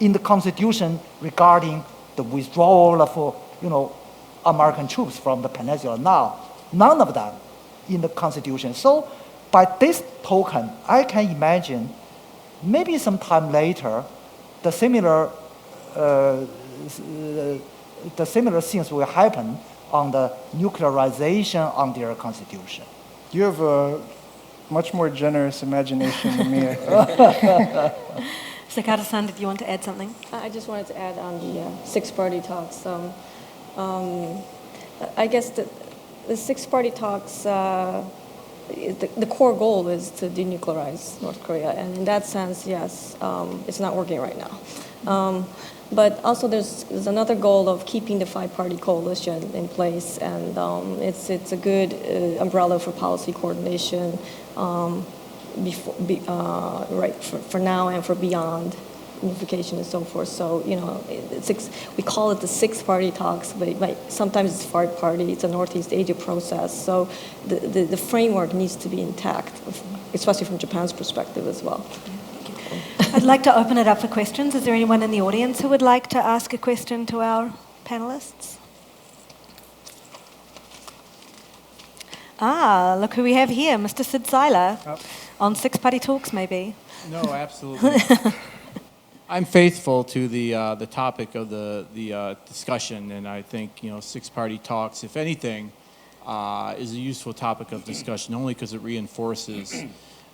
in the constitution regarding the withdrawal of American troops from the peninsula. Now, none of that in the constitution. So by this token, I can imagine maybe some time later, the similar things will happen on the nuclearization on their constitution. You have a much more generous imagination than me, I think. Sakata-san, did you want to add something? I just wanted to add on the six-party talks. I guess the six-party talks, the core goal is to denuclearize North Korea. And in that sense, yes, it's not working right now. But also there's another goal of keeping the five-party coalition in place. And it's a good umbrella for policy coordination for now and for beyond unification and so forth. So, we call it the six-party talks, but sometimes it's five-party. It's a Northeast Asia process. So the framework needs to be intact, especially from Japan's perspective as well. I'd like to open it up for questions. Is there anyone in the audience who would like to ask a question to our panelists? Look who we have here, Mr. Sid Seiler, on six-party talks maybe. No, absolutely. I'm faithful to the topic of the discussion, and I think six-party talks, if anything, is a useful topic of discussion only because it reinforces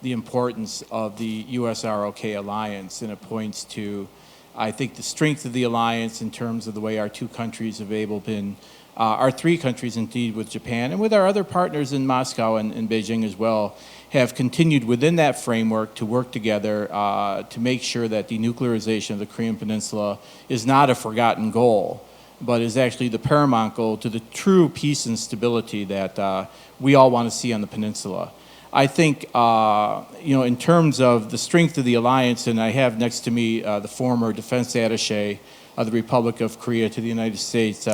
the importance of the U.S.-ROK alliance, and it points to, I think, the strength of the alliance in terms of the way our two countries have been, our three countries indeed with Japan, and with our other partners in Moscow and Beijing as well, have continued within that framework to work together to make sure that denuclearization of the Korean Peninsula is not a forgotten goal, but is actually the paramount goal to the true peace and stability that we all want to see on the peninsula. I think, in terms of the strength of the alliance, and I have next to me the former defense attaché of the Republic of Korea to the United States,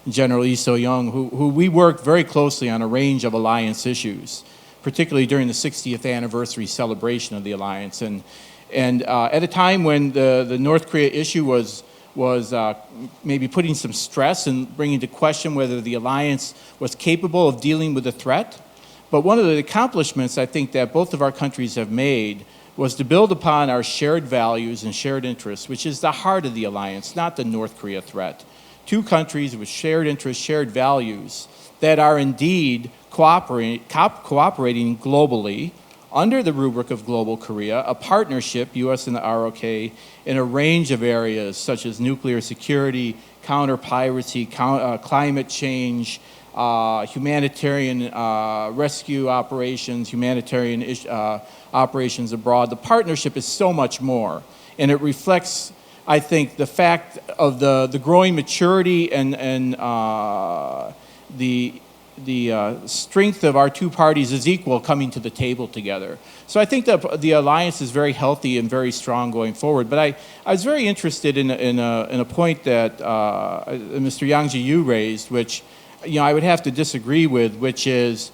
General Lee So-young, who we worked very closely on a range of alliance issues, particularly during the 60th anniversary celebration of the alliance. And at a time when the North Korea issue was maybe putting some stress and bringing into question whether the alliance was capable of dealing with the threat. But one of the accomplishments I think that both of our countries have made was to build upon our shared values and shared interests, which is the heart of the alliance, not the North Korea threat. Two countries with shared interests, shared values that are indeed cooperating globally under the rubric of Global Korea, a partnership, U.S. and the ROK, in a range of areas such as nuclear security, counter-piracy, climate change, humanitarian rescue operations, humanitarian operations abroad. The partnership is so much more, and it reflects, I think, the fact of the growing maturity and the strength of our two parties is equal coming to the table together. So I think that the alliance is very healthy and very strong going forward. But I was very interested in a point that Mr. Yang Ji-yu raised, which I would have to disagree with, which is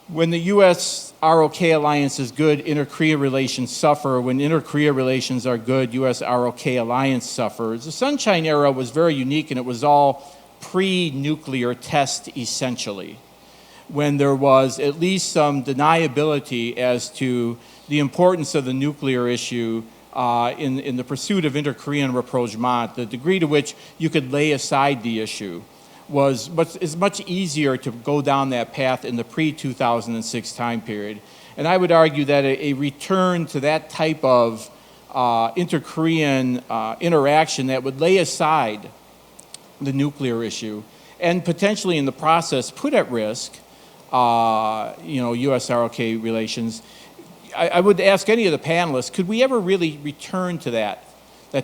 when the U.S.-ROK alliance is good, inter-Korea relations suffer. When inter-Korea relations are good, U.S.-ROK alliance suffers. The Sunshine Era was very unique, and it was all pre-nuclear test, essentially, when there was at least some deniability as to the importance of the nuclear issue in the pursuit of inter-Korean rapprochement. The degree to which you could lay aside the issue is much easier to go down that path in the pre-2006 time period. And I would argue that a return to that type of inter-Korean interaction that would lay aside the nuclear issue and potentially in the process put at risk U.S.-ROK relations. I would ask any of the panelists, could we ever really return to that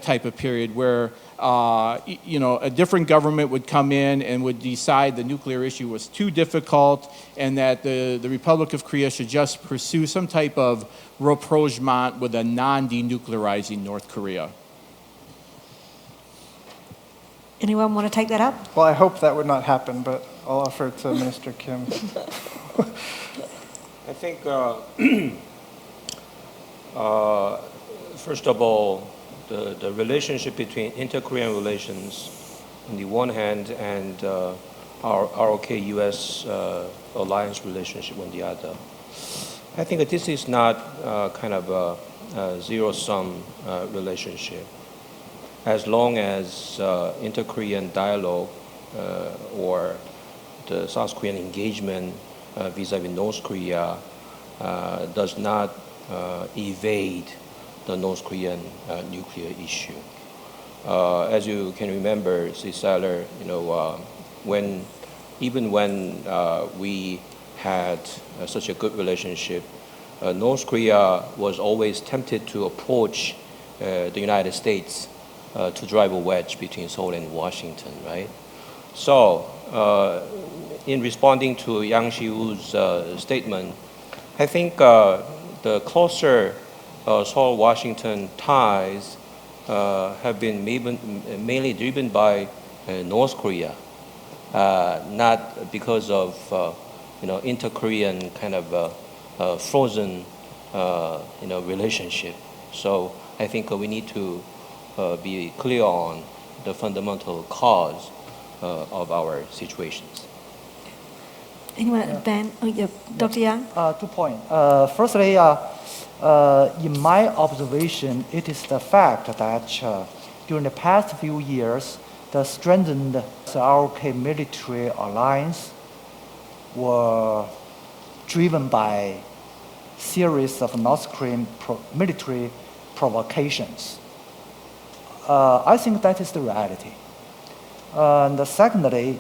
type of period where a different government would come in and would decide the nuclear issue was too difficult and that the Republic of Korea should just pursue some type of rapprochement with a non-denuclearizing North Korea? Anyone want to take that up? Well, I hope that would not happen, but I'll offer it to Minister Kim. I think, first of all, the relationship between inter-Korean relations on the one hand and our ROK-U.S. alliance relationship on the other. I think that this is not kind of a zero-sum relationship. As long as inter-Korean dialogue or the South Korean engagement vis-a-vis North Korea does not evade the North Korean nuclear issue. As you can remember, Cesar, even when we had such a good relationship, North Korea was always tempted to approach the United States to drive a wedge between Seoul and Washington, right? So, in responding to Yang Ji-yu's statement, I think the closer Seoul-Washington ties have been mainly driven by North Korea, not because of inter-Korean kind of frozen relationship. So I think we need to be clear on the fundamental cause of our situations. Anyone? Ben? Oh, yeah. Dr. Yang? 2 points. Firstly, in my observation, it is the fact that during the past few years, the strengthened ROK military alliance were driven by series of North Korean military provocations. I think that is the reality. And secondly,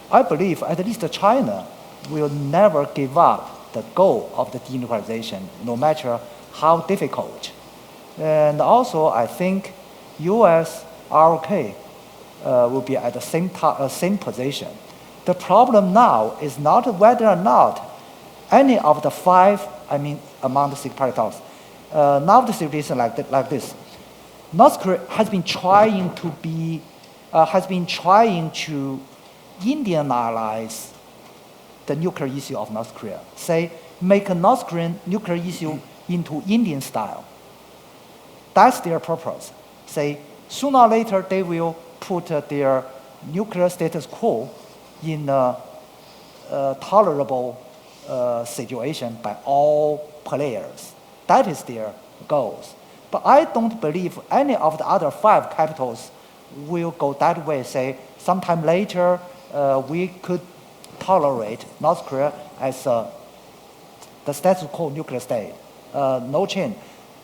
I believe at least China will never give up the goal of the denuclearization, no matter how difficult. And also, I think U.S. ROK will be at the same position. The problem now is not whether or not any of the five, among the six-party talks, now the situation like this. North Korea has been trying to Indianize the nuclear issue of North Korea. Say, make a North Korean nuclear issue into Indian style. That's their purpose. Say, sooner or later they will put their nuclear status quo in a tolerable situation by all players. That is their goals. But I don't believe any of the other five capitals will go that way. Say, sometime later, we could tolerate North Korea as the status quo nuclear state. No change.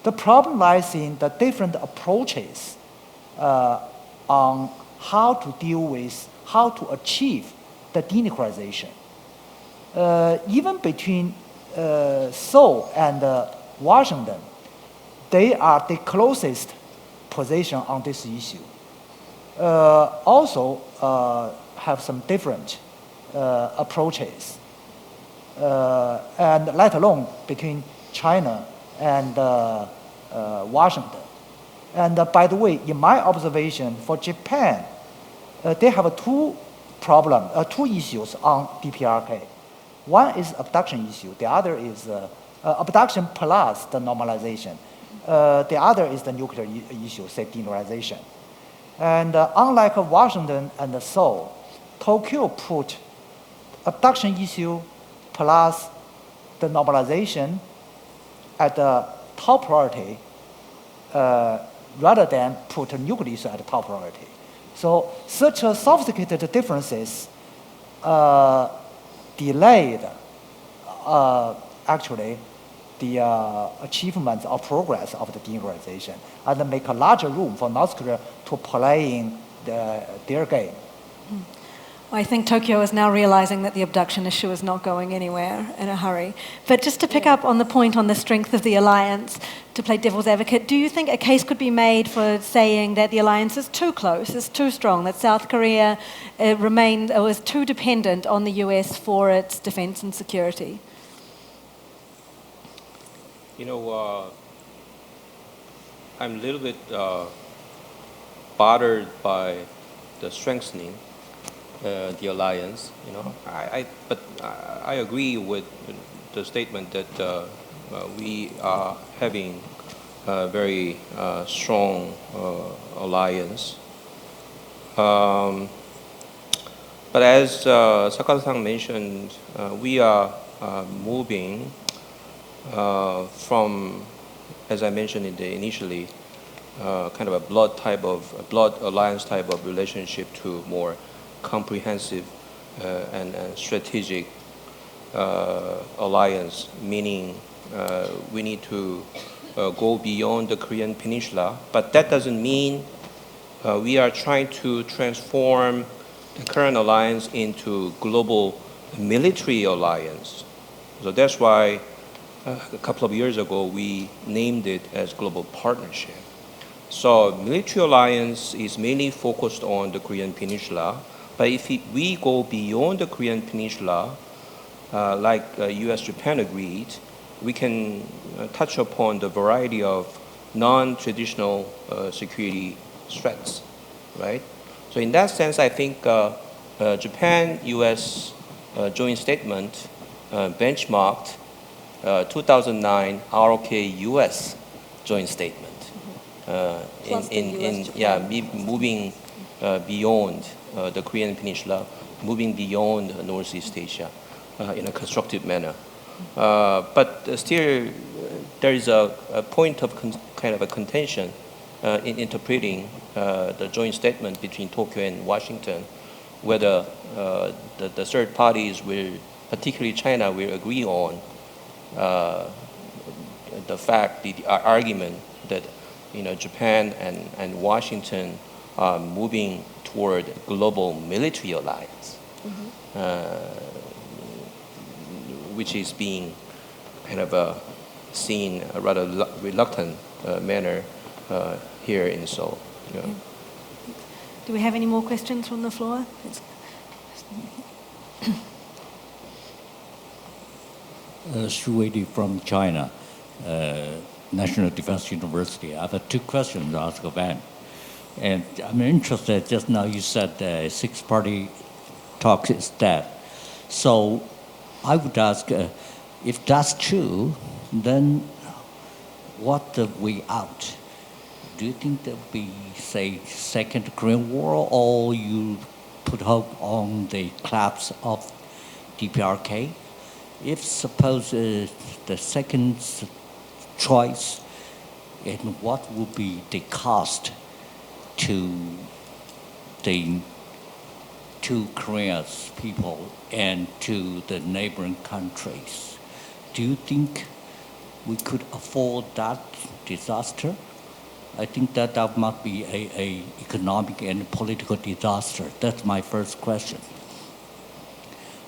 The problem lies in the different approaches on how to deal with, how to achieve the denuclearization. Even between Seoul and Washington, they are the closest position on this issue. Also have some different approaches, and let alone between China and Washington. And by the way, in my observation, for Japan, they have two issues on DPRK. One is abduction issue. The other is abduction plus the normalization. The other is the nuclear issue, say denuclearization. And unlike Washington and Seoul, Tokyo put abduction issue plus the normalization at the top priority rather than put a nuclear issue at the top priority. So such a sophisticated differences delayed actually the achievements or progress of the denuclearization and make a larger room for North Korea to playing their game. I think Tokyo is now realizing that the abduction issue is not going anywhere in a hurry. But just to pick up on the point on the strength of the alliance, to play devil's advocate, do you think a case could be made for saying that the alliance is too close, is too strong, that South Korea is too dependent on the US for its defense and security? You know, I'm a little bit bothered by the strengthening the alliance. You know, but I agree with the statement that we are having a very strong alliance. But as Sakata-san mentioned, we are moving from, as I mentioned initially, kind of a blood alliance type of relationship to more comprehensive and strategic alliance, meaning we need to go beyond the Korean Peninsula. But that doesn't mean we are trying to transform the current alliance into global military alliance. So that's why a couple of years ago we named it as global partnership. So military alliance is mainly focused on the Korean Peninsula. But if we go beyond the Korean Peninsula, like U.S.-Japan agreed, we can touch upon the variety of non-traditional security threats, right? So in that sense, I think Japan-U.S. joint statement benchmarked 2009 ROK-U.S. joint statement moving beyond the Korean Peninsula. moving beyond Northeast Asia in a constructive manner. But still, there is a point of kind of a contention in interpreting the joint statement between Tokyo and Washington, whether the third parties will, particularly China, will agree on the fact, the argument that Japan and Washington are moving toward global military alliance, which is being kind of seen a rather reluctant manner here in Seoul. Yeah. Do we have any more questions from the floor? Xu Weili from China, National Defense University. I have two questions to ask Van. And I'm interested, just now you said the six-party talk is dead. So I would ask, if that's true, then what's the way out? Do you think there'll be, say, second Korean War, or you put hope on the collapse of DPRK? If suppose the second choice, and what would be the cost to the two Korea's people and to the neighboring countries? Do you think we could afford that disaster? I think that must be a economic and political disaster. That's my first question.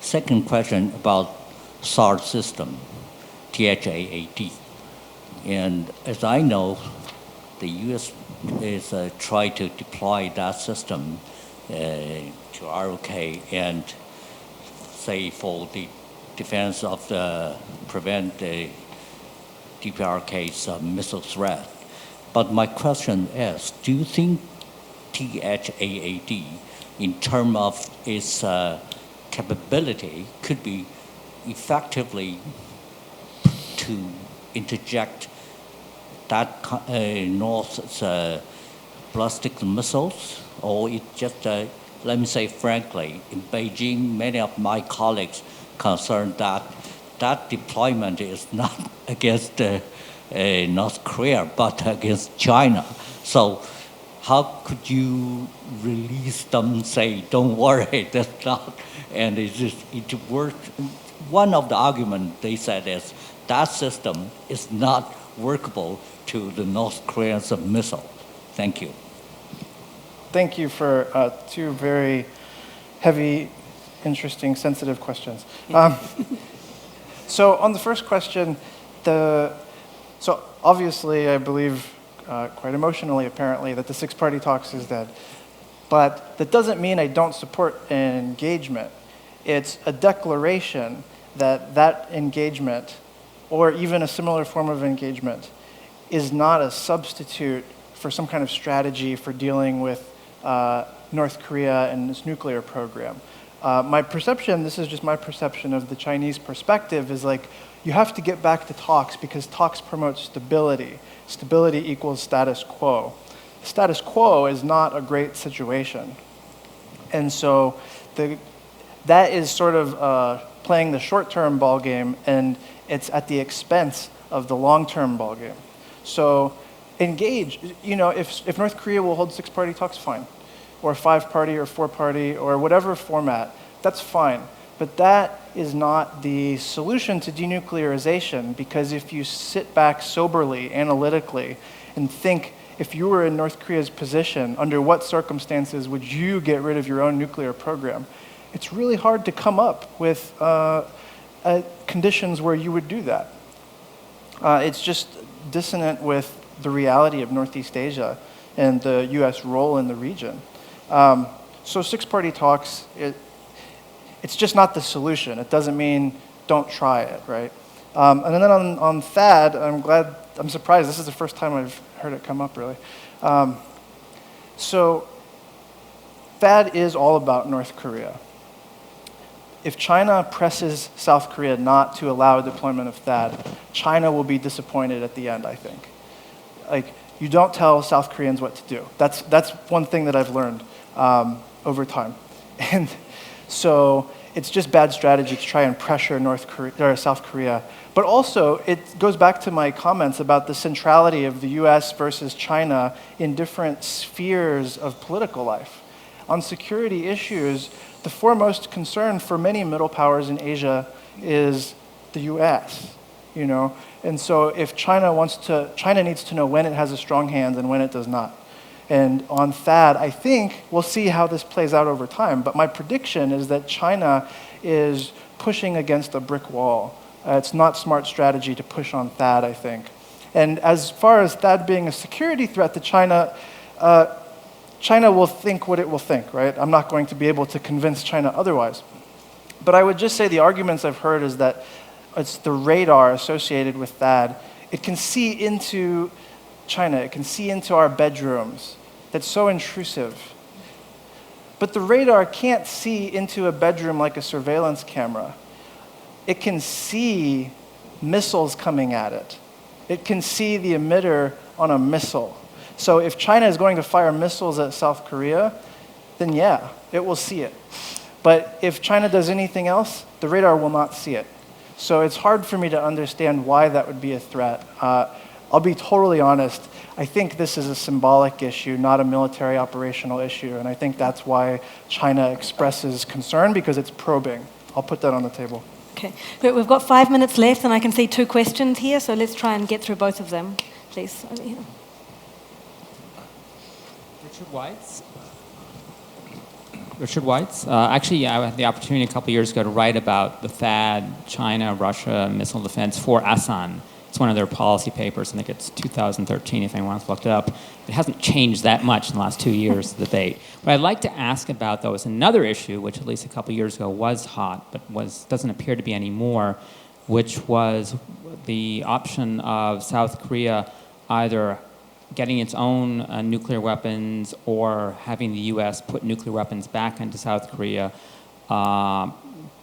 Second question about SAR system, THAAD. And as I know, the U.S. is trying to deploy that system to ROK and say for the defense of prevent the DPRK's missile threat. But my question is, do you think THAAD, in terms of its capability, could be effectively to interject that North's ballistic missiles, or it just, let me say frankly, in Beijing, many of my colleagues concerned that that deployment is not against North Korea, but against China. So how could you release them, say, don't worry, that's not, and it worked. One of the arguments they said is that system is not workable to the North Koreans missile. Thank you. Thank you for two very heavy, interesting, sensitive questions. So on the first question, so obviously I believe quite emotionally apparently that the six-party talks is dead. But that doesn't mean I don't support engagement. It's a declaration that that engagement, or even a similar form of engagement, is not a substitute for some kind of strategy for dealing with North Korea and its nuclear program. My perception, this is just my perception of the Chinese perspective, is like you have to get back to talks because talks promote stability. Stability equals status quo. Status quo is not a great situation. And so that is sort of playing the short-term ball game, and it's at the expense of the long-term ball game. So engage. If North Korea will hold six-party talks, fine. Or five-party or four-party or whatever format, that's fine. But that is not the solution to denuclearization, because if you sit back soberly, analytically, and think, if you were in North Korea's position, under what circumstances would you get rid of your own nuclear program? It's really hard to come up with conditions where you would do that. It's just dissonant with the reality of Northeast Asia and the U.S. role in the region. So six-party talks, it's just not the solution. It doesn't mean don't try it, right? And then on THAAD, I'm surprised. This is the first time I've heard it come up, really. So THAAD is all about North Korea. If China presses South Korea not to allow a deployment of THAAD, China will be disappointed at the end, I think. Like, you don't tell South Koreans what to do. That's one thing that I've learned over time. And So it's just bad strategy to try and pressure South Korea. But also, it goes back to my comments about the centrality of the US versus China in different spheres of political life. On security issues, the foremost concern for many middle powers in Asia is the US, you know? And so if China needs to know when it has a strong hand and when it does not. And on THAAD, I think we'll see how this plays out over time, but my prediction is that China is pushing against a brick wall. It's not smart strategy to push on THAAD, I think. And as far as THAAD being a security threat to China, China will think what it will think, right? I'm not going to be able to convince China otherwise. But I would just say the arguments I've heard is that it's the radar associated with THAAD. It can see into China, it can see into our bedrooms. That's so intrusive. But the radar can't see into a bedroom like a surveillance camera. It can see missiles coming at it. It can see the emitter on a missile. So if China is going to fire missiles at South Korea, then yeah, it will see it. But if China does anything else, the radar will not see it. So it's hard for me to understand why that would be a threat. I'll be totally honest. I think this is a symbolic issue, not a military operational issue. And I think that's why China expresses concern, because it's probing. I'll put that on the table. Okay, but we've got 5 minutes left, and I can see 2 questions here, so let's try and get through both of them, please. Over here. Richard Weitz. Actually, I had the opportunity a couple years ago to write about the THAAD, China-Russia missile defense for Asan. It's one of their policy papers. I think it's 2013, if anyone wants to look it up. It hasn't changed that much in the last 2 years, the debate. What I'd like to ask about, though, is another issue, which at least a couple years ago was hot, but doesn't appear to be anymore, which was the option of South Korea either getting its own nuclear weapons or having the U.S. put nuclear weapons back into South Korea,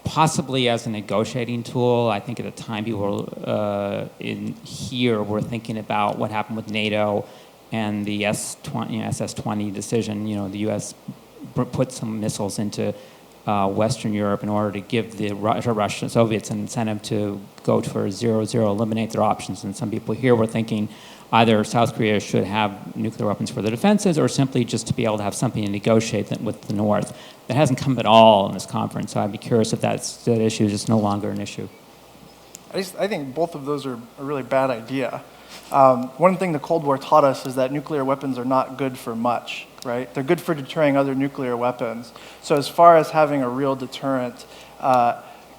possibly as a negotiating tool. I think at the time people in here were thinking about what happened with NATO and the SS-20 decision. You know, the U.S. put some missiles into Western Europe in order to give the Russian Soviets an incentive to go for 0-0, eliminate their options. And some people here were thinking either South Korea should have nuclear weapons for the defenses or simply just to be able to have something to negotiate with the North. That hasn't come at all in this conference, so I'd be curious if that issue is just no longer an issue. I think both of those are a really bad idea. One thing the Cold War taught us is that nuclear weapons are not good for much, right? They're good for deterring other nuclear weapons. So as far as having a real deterrent,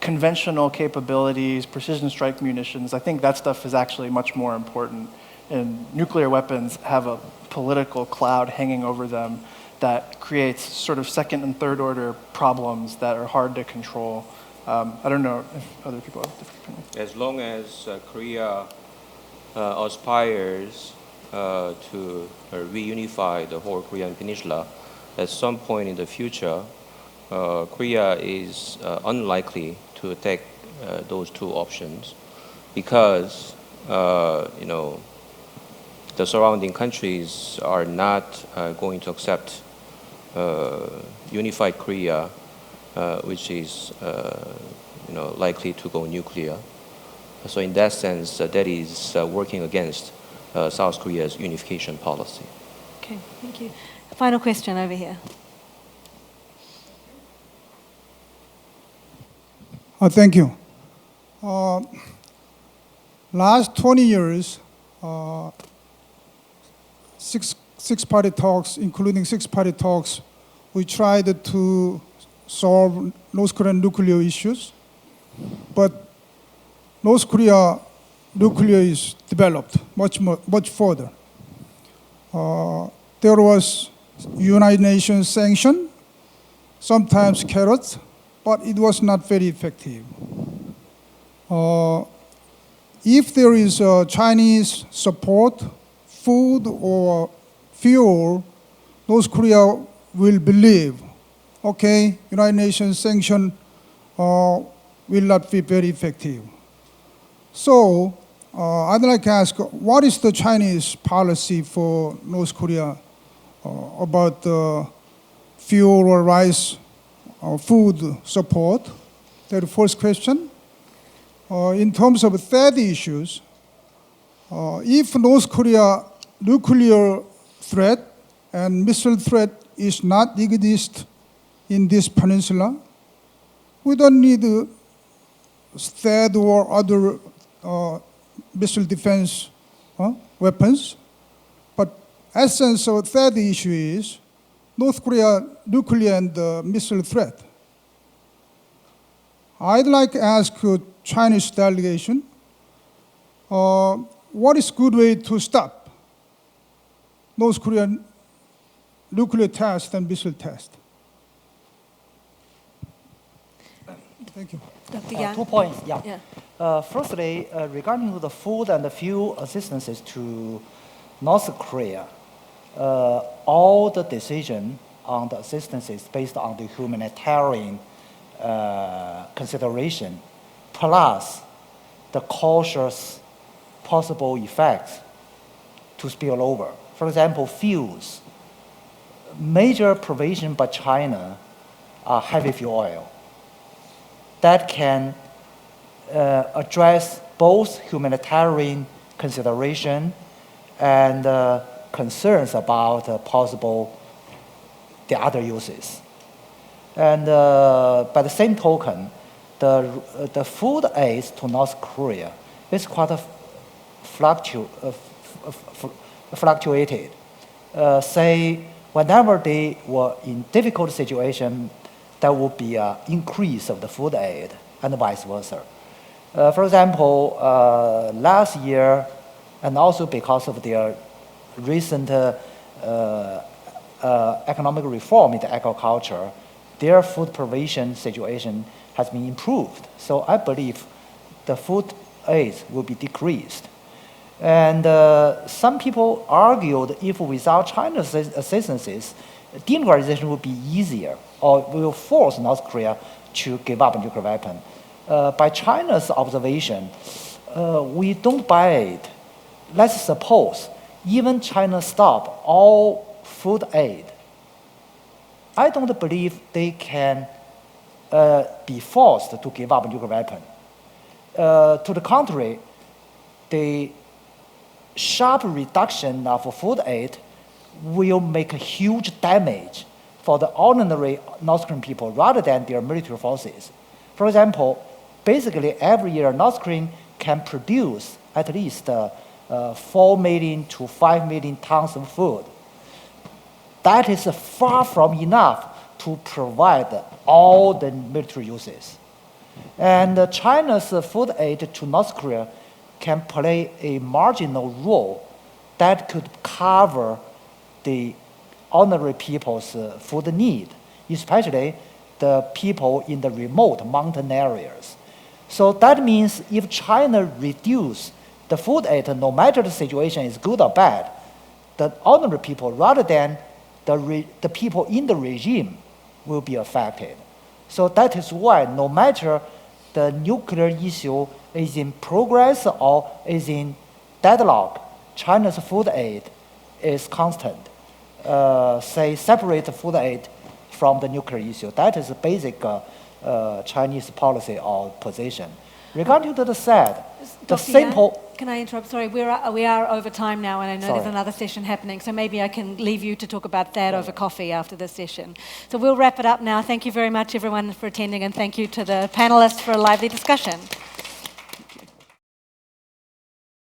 conventional capabilities, precision strike munitions, I think that stuff is actually much more important. And nuclear weapons have a political cloud hanging over them that creates sort of second and third order problems that are hard to control. I don't know if other people have different opinions. As long as Korea aspires to reunify the whole Korean peninsula, at some point in the future, Korea is unlikely to take those two options because, the surrounding countries are not going to accept unified Korea, which is likely to go nuclear. So in that sense, that is working against South Korea's unification policy. Okay, thank you. Final question over here. Thank you. Last 20 years, six-party talks, including six-party talks, we tried to solve North Korean nuclear issues, but North Korea nuclear is developed much further. There was United Nations sanction, sometimes carrots, but it was not very effective. If there is Chinese support, food or fuel, North Korea will believe, okay, United Nations sanction will not be very effective. So I'd like to ask, what is the Chinese policy for North Korea about fuel or rice food support. That's the first question. In terms of third issues, if North Korea nuclear threat and missile threat is not exist in this peninsula, we don't need THAAD or other missile defense weapons. But essence of third issue is North Korea nuclear and missile threat. I'd like to ask Chinese delegation, what is good way to stop North Korean nuclear test and missile test? Thank you. Dr. Yang? 2 points, yeah. Yeah. Firstly, regarding the food and the fuel assistances to North Korea, all the decision on the assistance is based on the humanitarian consideration, plus the cautious possible effects to spill over. For example, fuels. Major provision by China are heavy fuel oil. That can address both humanitarian consideration and concerns about the other uses. And by the same token, the food aid to North Korea is quite fluctuated. Say, whenever they were in difficult situation, there will be an increase of the food aid and vice versa. For example, last year, and also because of their recent economic reform in the agriculture, their food provision situation has been improved. So I believe the food aid will be decreased. And some people argued if without China's assistances, denuclearization would be easier or will force North Korea to give up a nuclear weapon. By China's observation, we don't buy it. Let's suppose even China stop all food aid. I don't believe they can be forced to give up a nuclear weapon. To the contrary, the sharp reduction of food aid will make a huge damage for the ordinary North Korean people rather than their military forces. For example, basically every year North Korea can produce at least 4 million to 5 million tons of food. That is far from enough to provide all the military uses. And China's food aid to North Korea can play a marginal role that could cover the ordinary people's food need, especially the people in the remote mountain areas. So that means if China reduces the food aid, no matter the situation is good or bad, the ordinary people rather than the people in the regime will be affected. So that is why no matter the nuclear issue is in progress or is in deadlock, China's food aid is constant. Say, separate the food aid from the nuclear issue. That is a basic Chinese policy or position. Regarding to the SAD, the simple... Can I interrupt? Sorry, we are over time now, and I know there's another session happening, so maybe I can leave you to talk about that over coffee after this session. So we'll wrap it up now. Thank you very much, everyone, for attending, and thank you to the panelists for a lively discussion.